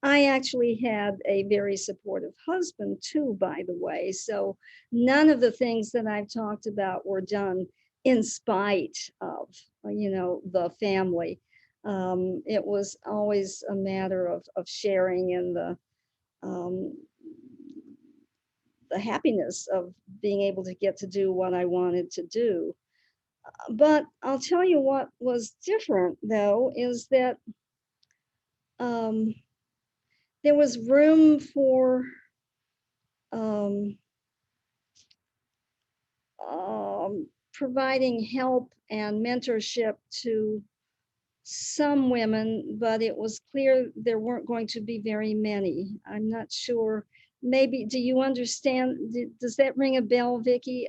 Speaker 2: I actually had a very supportive husband too, by the way. So none of the things that I've talked about were done in spite of, the family. It was always a matter of sharing in the happiness of being able to get to do what I wanted to do. But I'll tell you what was different, though, is that there was room for providing help and mentorship to some women, but it was clear there weren't going to be very many. I'm not sure. Maybe, do you understand? Does that ring a bell, Vicki?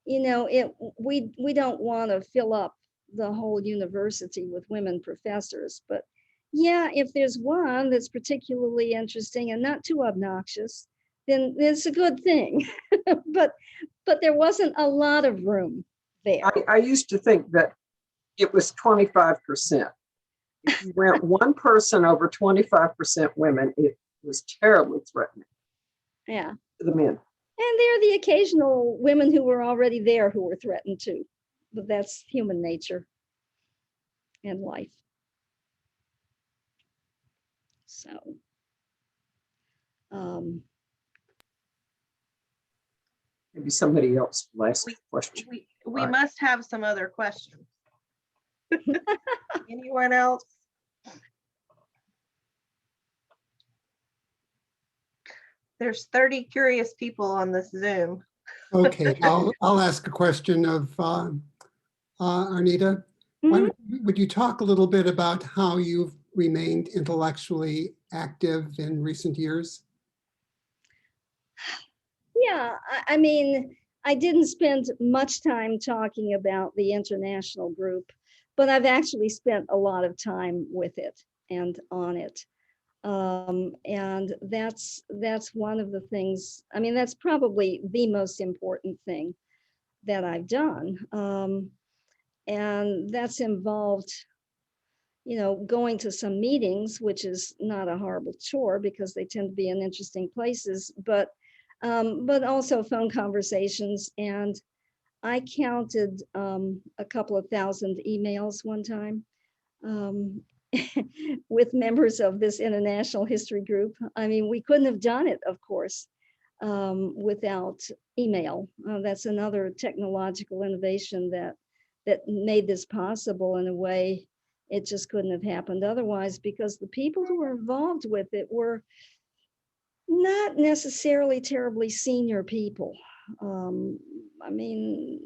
Speaker 2: We don't want to fill up the whole university with women professors, but yeah, if there's one that's particularly interesting and not too obnoxious, then it's a good thing. but there wasn't a lot of room there.
Speaker 3: I used to think that it was 25%. If you went one person over 25% women, it was terribly threatening.
Speaker 2: Yeah.
Speaker 3: To the men.
Speaker 2: And there are the occasional women who were already there who were threatened too. But that's human nature and life. So,
Speaker 3: maybe somebody else will ask a question.
Speaker 1: We must have some other questions. Anyone else? There's 30 curious people on this Zoom.
Speaker 4: Okay, I'll ask a question of Arnita. Would you talk a little bit about how you've remained intellectually active in recent years?
Speaker 2: Yeah, I mean, I didn't spend much time talking about the international group, but I've actually spent a lot of time with it and on it. And that's one of the things, I mean, that's probably the most important thing that I've done. And that's involved, going to some meetings, which is not a horrible chore because they tend to be in interesting places, but also phone conversations. And I counted a couple of thousand emails one time. With members of this international history group. I mean, we couldn't have done it, of course, without email. That's another technological innovation that made this possible in a way it just couldn't have happened otherwise, because the people who were involved with it were not necessarily terribly senior people. I mean,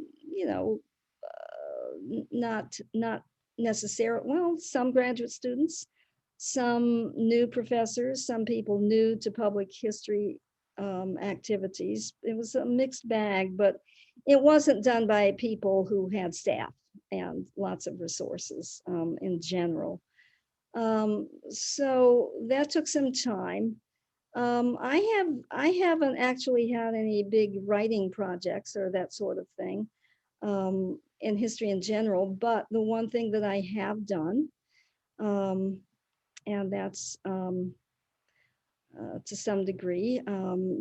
Speaker 2: not necessarily, well, some graduate students, some new professors, some people new to public history activities. It was a mixed bag, but it wasn't done by people who had staff and lots of resources in general. So that took some time. I haven't actually had any big writing projects or that sort of thing. In history in general, but the one thing that I have done, and that's to some degree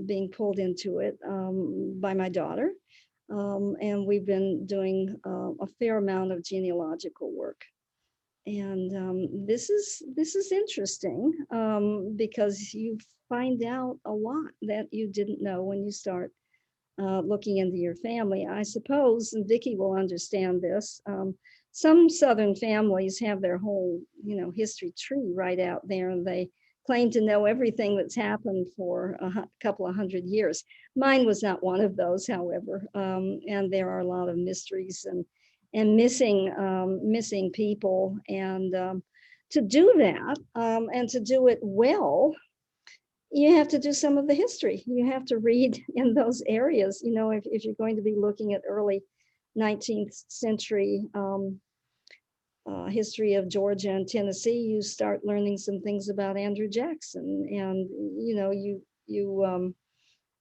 Speaker 2: being pulled into it by my daughter, and we've been doing a fair amount of genealogical work. And this is interesting because you find out a lot that you didn't know when you start looking into your family. I suppose, and Vicki will understand this, some Southern families have their whole, history tree right out there, and they claim to know everything that's happened for a couple of hundred years. Mine was not one of those, however, and there are a lot of mysteries and missing people. And to do that and to do it well, you have to do some of the history. You have to read in those areas, if you're going to be looking at early 19th century history of Georgia and Tennessee, you start learning some things about Andrew Jackson, and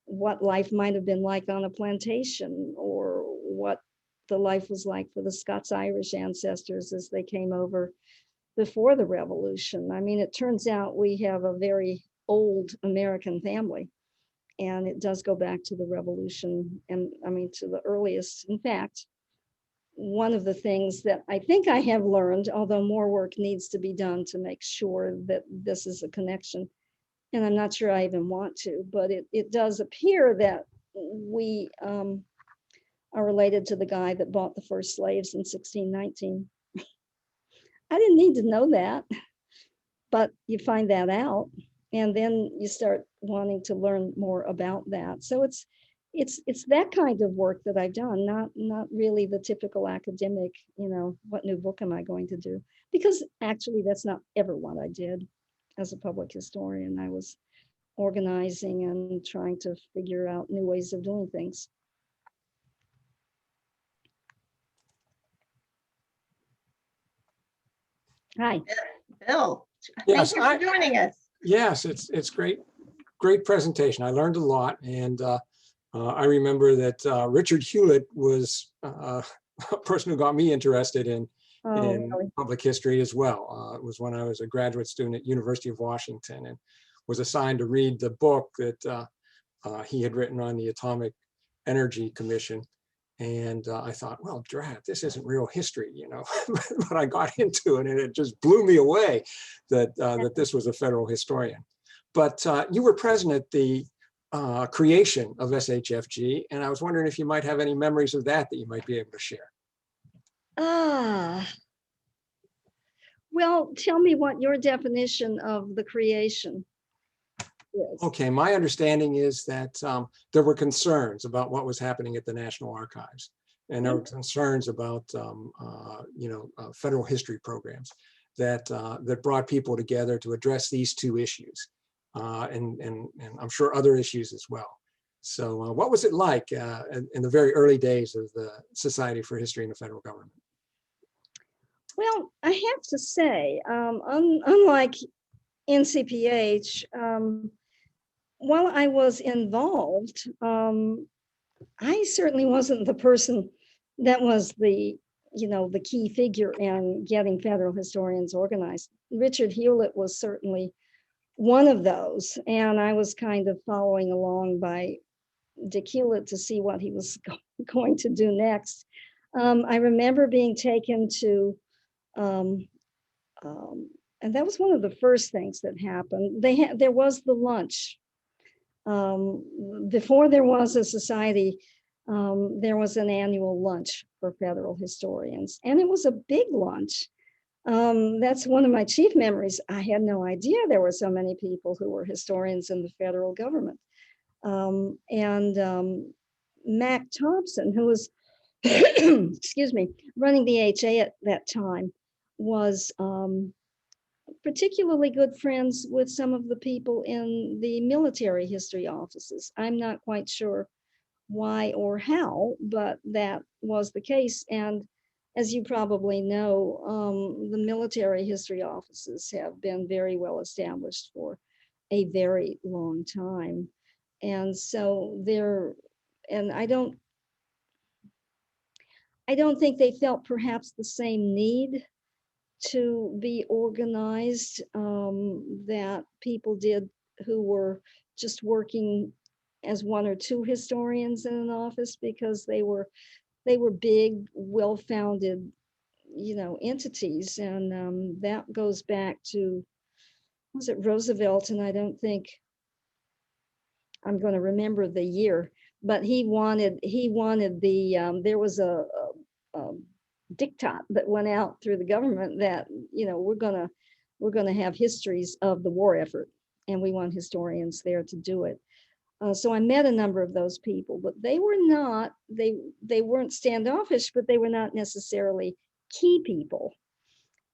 Speaker 2: what life might have been like on a plantation, or what the life was like for the Scots-Irish ancestors as they came over before the Revolution. I mean, it turns out we have a very old American family, and it does go back to the Revolution, and I mean, to the earliest. In fact, one of the things that I think I have learned, although more work needs to be done to make sure that this is a connection, and I'm not sure I even want to, but it does appear that we are related to the guy that bought the first slaves in 1619. I didn't need to know that, but you find that out, and then you start wanting to learn more about that. So it's that kind of work that I've done, not really the typical academic, what new book am I going to do? Because actually that's not ever what I did as a public historian. I was organizing and trying to figure out new ways of doing things. Hi.
Speaker 1: Bill,
Speaker 5: Yes,
Speaker 1: thank you for joining us.
Speaker 5: Yes, it's great presentation. I learned a lot, and I remember that Richard Hewlett was a person who got me interested in
Speaker 2: Really?
Speaker 5: public history as well. It was when I was a graduate student at University of Washington, and was assigned to read the book that he had written on the Atomic Energy Commission. And I thought, well, drat, this isn't real history, but I got into it, and it just blew me away that this was a federal historian. But you were present at the creation of SHFG, and I was wondering if you might have any memories of that you might be able to share.
Speaker 2: Well, tell me what your definition of the creation is.
Speaker 5: Okay, my understanding is that there were concerns about what was happening at the National Archives, and there were concerns about federal history programs that brought people together to address these two issues, and I'm sure other issues as well. So, what was it like in the very early days of the Society for History in the federal government?
Speaker 2: Well, I have to say, unlike NCPH, while I was involved, I certainly wasn't the person that was the key figure in getting federal historians organized. Richard Hewlett was certainly one of those, and I was kind of following along by Dick Hewlett to see what he was going to do next. I remember being taken to, and that was one of the first things that happened. There was the lunch. Before there was a society, there was an annual lunch for federal historians, and it was a big lunch. That's one of my chief memories. I had no idea there were so many people who were historians in the federal government. Mac Thompson, who was, excuse me, running the HA at that time, was particularly good friends with some of the people in the military history offices. I'm not quite sure why or how, but that was the case. And as you probably know, the military history offices have been very well established for a very long time. And so I don't think they felt perhaps the same need to be organized that people did who were just working as one or two historians in an office, because they were big, well-founded, entities. And that goes back to, was it Roosevelt? And I don't think I'm going to remember the year, but he wanted the, there was a diktat that went out through the government that, we're going to have histories of the war effort, and we want historians there to do it. So I met a number of those people, but they were not, they weren't standoffish, but they were not necessarily key people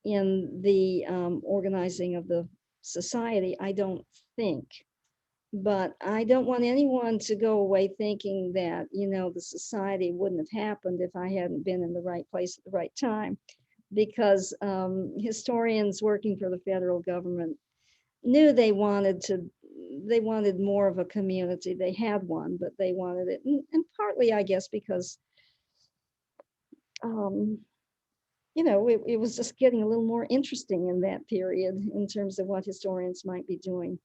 Speaker 2: in the organizing of the society, I don't think. But I don't want anyone to go away thinking that, the society wouldn't have happened if I hadn't been in the right place at the right time. because historians working for the federal government knew they wanted more of a community. They had one, but they wanted it, and partly, I guess, because it was just getting a little more interesting in that period in terms of what historians might be doing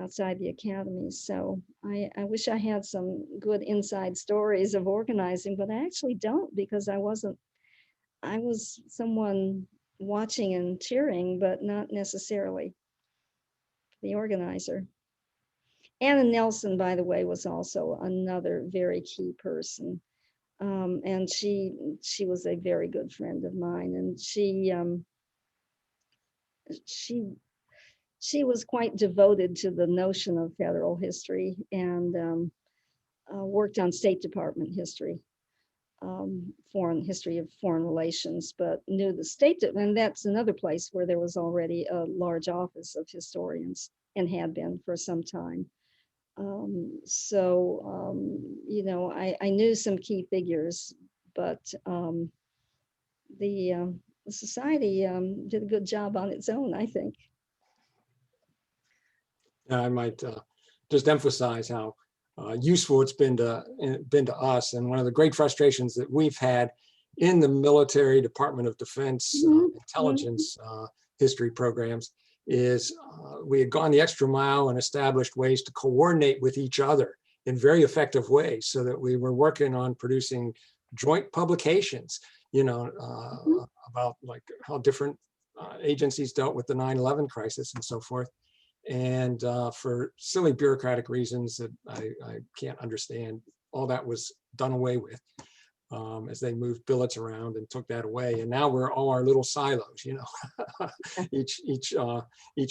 Speaker 2: outside the academy. So I wish I had some good inside stories of organizing, but I actually don't, because I was someone watching and cheering, but not necessarily the organizer. Anna Nelson, by the way, was also another very key person. And she was a very good friend of mine, and she was quite devoted to the notion of federal history, and worked on State Department history, foreign history of foreign relations, but knew the state, and that's another place where there was already a large office of historians and had been for some time. I knew some key figures, but the society did a good job on its own, I think.
Speaker 5: I might just emphasize how useful it's been to us. And one of the great frustrations that we've had in the military Department of Defense intelligence history programs is we had gone the extra mile and established ways to coordinate with each other in very effective ways, so that we were working on producing joint publications, about like how different agencies dealt with the 9/11 crisis and so forth. And for silly bureaucratic reasons that I can't understand, all that was done away with as they moved billets around and took that away. And now we're all our little silos, each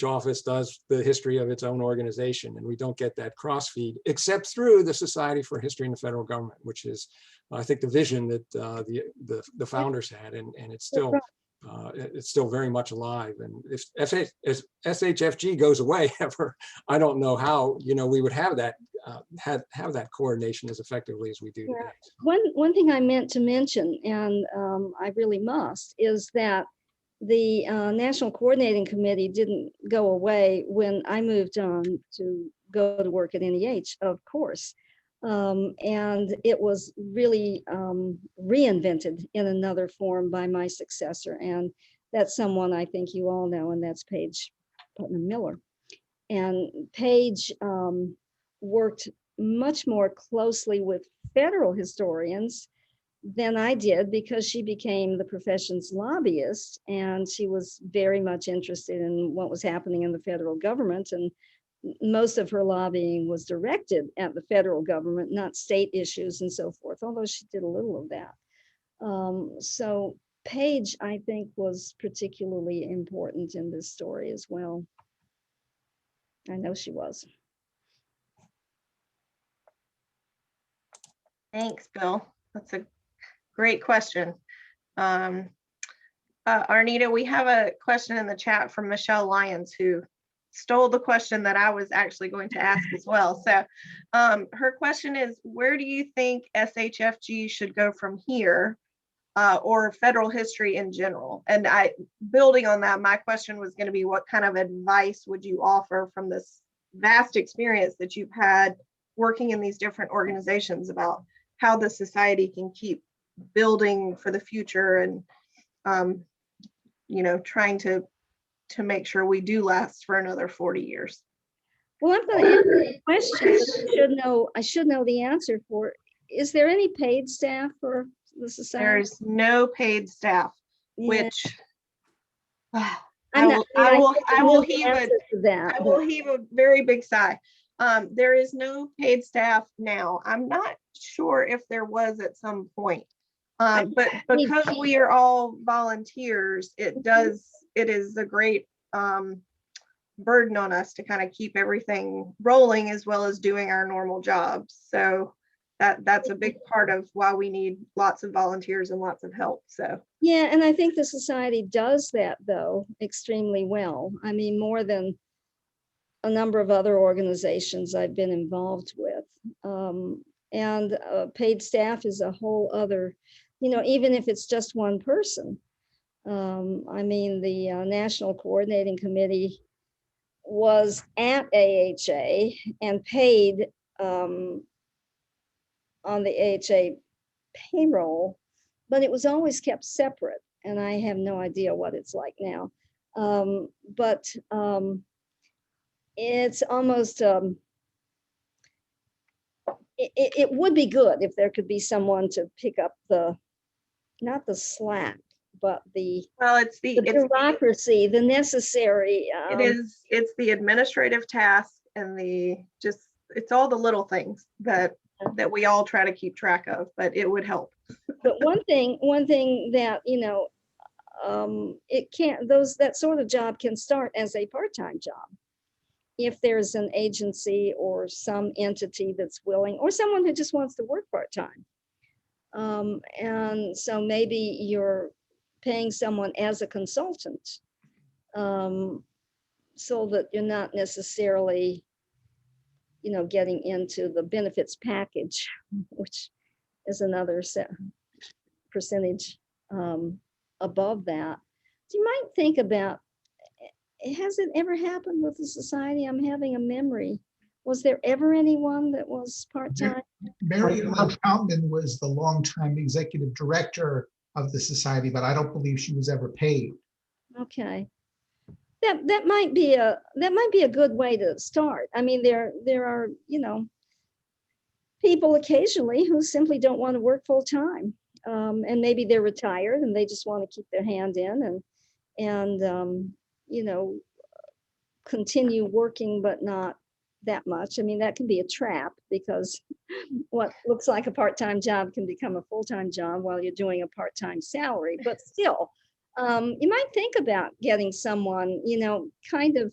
Speaker 5: office does the history of its own organization, and we don't get that cross feed except through the Society for History in the Federal Government, which is, I think, the vision that the founders had, and it's still very much alive. And if SHFG goes away ever, I don't know how we would have that coordination as effectively as we do today.
Speaker 2: One thing I meant to mention, and I really must, is that the National Coordinating Committee didn't go away when I moved on to go to work at NEH, of course. And it was really reinvented in another form by my successor. And that's someone I think you all know, and that's Paige Putnam Miller. And Paige worked much more closely with federal historians than I did, because she became the profession's lobbyist, and she was very much interested in what was happening in the federal government. And most of her lobbying was directed at the federal government, not state issues and so forth, although she did a little of that. So Paige, I think, was particularly important in this story as well. I know she was.
Speaker 1: Thanks, Bill. That's a great question. Arnita, we have a question in the chat from Michelle Lyons, who stole the question that I was actually going to ask as well. So her question is, where do you think SHFG should go from here, or federal history in general? And building on that, my question was going to be, what kind of advice would you offer from this vast experience that you've had working in these different organizations about how the society can keep building for the future, and trying to make sure we do last for another 40 years?
Speaker 2: Well, I'm going to answer the question. I should know the answer for. Is there any paid staff for the society?
Speaker 1: There's no paid staff,
Speaker 2: Yeah.
Speaker 1: which I will heave a very big sigh. There is no paid staff now. I'm not sure if there was at some point, but because we are all volunteers, it is a great burden on us to kind of keep everything rolling as well as doing our normal jobs. So that's a big part of why we need lots of volunteers and lots of help. So
Speaker 2: yeah, and I think the society does that, though, extremely well. I mean, more than a number of other organizations I've been involved with. And paid staff is a whole other, even if it's just one person, I mean, the National Coordinating Committee was at AHA and paid on the AHA payroll, but it was always kept separate. And I have no idea what it's like now. But it's almost, it would be good if there could be someone to pick up not the slack, but
Speaker 1: Well, it's
Speaker 2: the bureaucracy, the necessary.
Speaker 1: it's the administrative task and it's all the little things that we all try to keep track of, but it would help.
Speaker 2: But one thing that, that sort of job can start as a part-time job. If there's an agency or some entity that's willing, or someone who just wants to work part-time. And so maybe you're paying someone as a consultant, so that you're not necessarily, getting into the benefits package, which is another percentage above that. So you might think about, has it ever happened with the society? I'm having a memory. Was there ever anyone that was part-time?
Speaker 6: Mary Troutman was the longtime executive director of the society, but I don't believe she was ever paid.
Speaker 2: Okay. That might be a good way to start. I mean, there are, people occasionally who simply don't want to work full-time. And maybe they're retired and they just want to keep their hand in and continue working, but not that much. I mean, that can be a trap, because what looks like a part-time job can become a full-time job while you're doing a part-time salary. But still, you might think about getting someone, kind of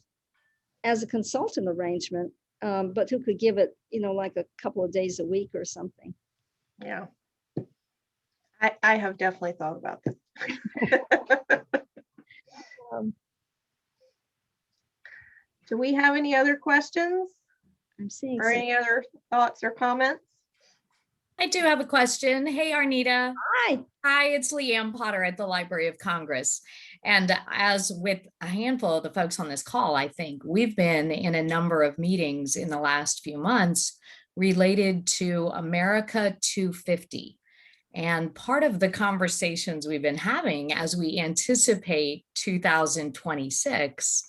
Speaker 2: as a consultant arrangement, but who could give it, like a couple of days a week or something.
Speaker 1: Yeah. I have definitely thought about this. Do we have any other questions
Speaker 2: I'm seeing.
Speaker 1: or any other thoughts or comments?
Speaker 7: I do have a question. Hey, Arnita.
Speaker 2: Hi.
Speaker 7: Hi, it's Leanne Potter at the Library of Congress. And as with a handful of the folks on this call, I think we've been in a number of meetings in the last few months related to America 250. And part of the conversations we've been having as we anticipate 2026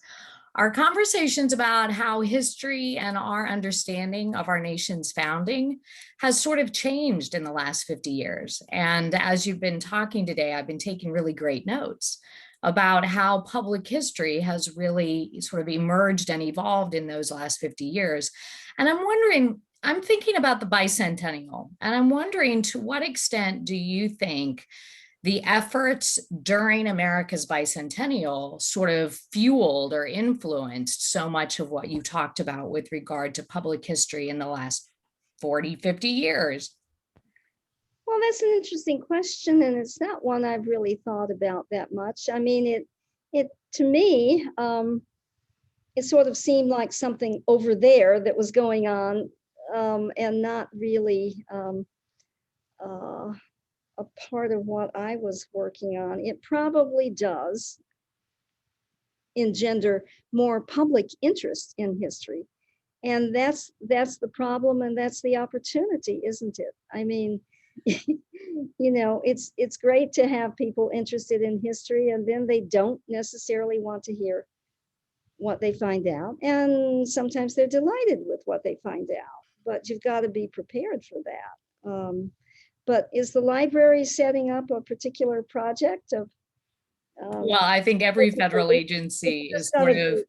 Speaker 7: are conversations about how history and our understanding of our nation's founding has sort of changed in the last 50 years. And as you've been talking today, I've been taking really great notes about how public history has really sort of emerged and evolved in those last 50 years. And I'm wondering, I'm thinking about the bicentennial, and I'm wondering, to what extent do you think the efforts during America's bicentennial sort of fueled or influenced so much of what you talked about with regard to public history in the last 40, 50 years?
Speaker 2: Well, that's an interesting question, and it's not one I've really thought about that much. I mean, it to me, it sort of seemed like something over there that was going on, and not really a part of what I was working on. It probably does engender more public interest in history. And that's the problem, and that's the opportunity, isn't it? I mean, it's great to have people interested in history, and then they don't necessarily want to hear what they find out. And sometimes they're delighted with what they find out, but you've got to be prepared for that. But is the library setting up a particular project of?
Speaker 7: Well, I think every federal agency is sort of,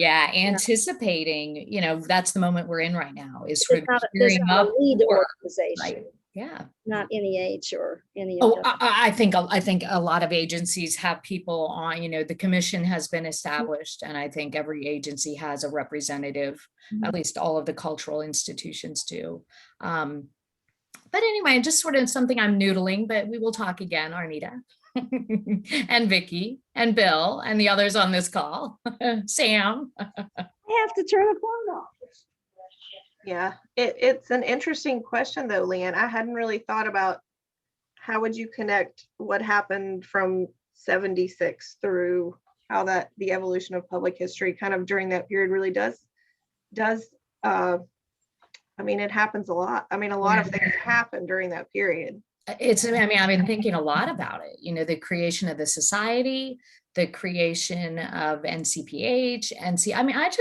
Speaker 7: anticipating, that's the moment we're in right now, is sort of gearing up.
Speaker 2: A lead organization.
Speaker 7: Right. Yeah.
Speaker 2: Not NEH or any.
Speaker 7: Oh, I think a lot of agencies have people on, the commission has been established, and I think every agency has a representative, at least all of the cultural institutions do. But anyway, just sort of something I'm noodling, but we will talk again, Arnita and Vicki and Bill and the others on this call. Sam.
Speaker 2: I have to turn the phone off.
Speaker 1: Yeah, it's an interesting question though, Leanne. I hadn't really thought about how would you connect what happened from 76 through how that the evolution of public history kind of during that period really does I mean, it happens a lot. I mean, a lot of things happen during that period.
Speaker 7: It's, I mean, I've been thinking a lot about it, you know, the creation of the society, the creation of NCPH, I mean, I'm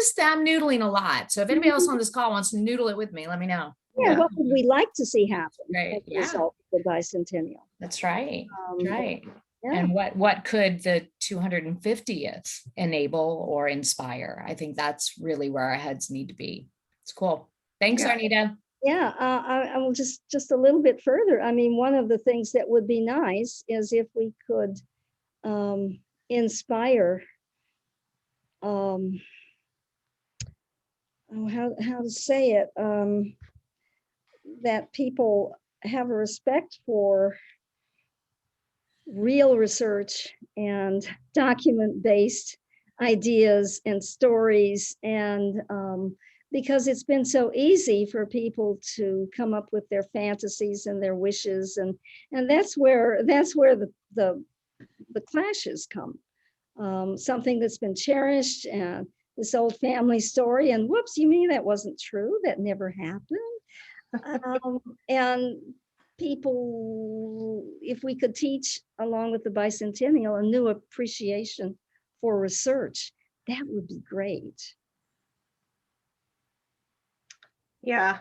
Speaker 7: noodling a lot. So if anybody else on this call wants to noodle it with me, let me know.
Speaker 2: Yeah, what would we like to see happen
Speaker 7: Right,
Speaker 2: as a
Speaker 7: yeah.
Speaker 2: result of the bicentennial?
Speaker 7: That's right, right.
Speaker 2: Yeah.
Speaker 7: And what could the 250th enable or inspire? I think that's really where our heads need to be. It's cool. Thanks,
Speaker 1: Yeah.
Speaker 7: Arnita.
Speaker 2: Yeah, I will just a little bit further. I mean, one of the things that would be nice is if we could inspire, how to say it, that people have a respect for real research and document-based ideas and stories, and because it's been so easy for people to come up with their fantasies and their wishes, and that's where the clashes come. Something that's been cherished, and this old family story, and whoops, you mean that wasn't true? That never happened. And people, if we could teach along with the bicentennial a new appreciation for research, that would be great.
Speaker 1: Yeah,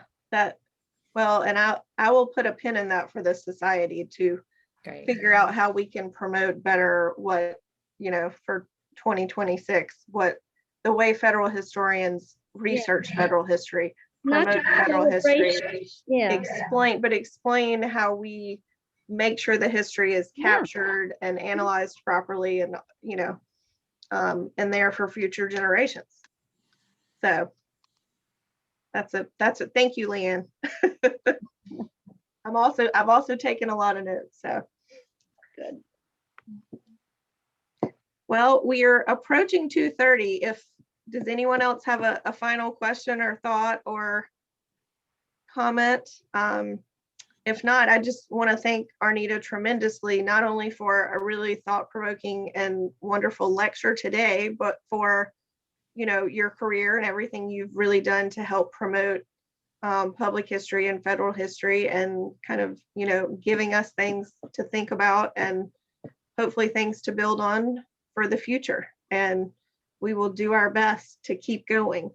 Speaker 1: well, and I will put a pin in that for the society to
Speaker 7: Great.
Speaker 1: figure out how we can promote better what, you know, for 2026, what the way federal historians research federal history, promote federal history, explain how we make sure the history is captured and analyzed properly, and, you know, and there for future generations. So that's a thank you, Leanne. I've also taken a lot of notes, so
Speaker 2: Good.
Speaker 1: Well, we are approaching 2:30. Does anyone else have a final question or thought or comment? If not, I just want to thank Arnita tremendously, not only for a really thought-provoking and wonderful lecture today, but for, you know, your career and everything you've really done to help promote public history and federal history, and kind of, you know, giving us things to think about and hopefully things to build on for the future. And we will do our best to keep going.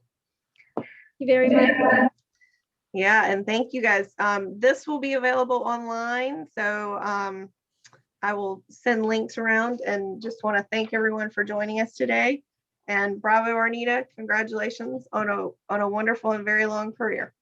Speaker 2: Thank you very much.
Speaker 1: Yeah, and thank you guys. This will be available online, so I will send links around, and just want to thank everyone for joining us today. And bravo, Arnita, congratulations on a wonderful and very long career.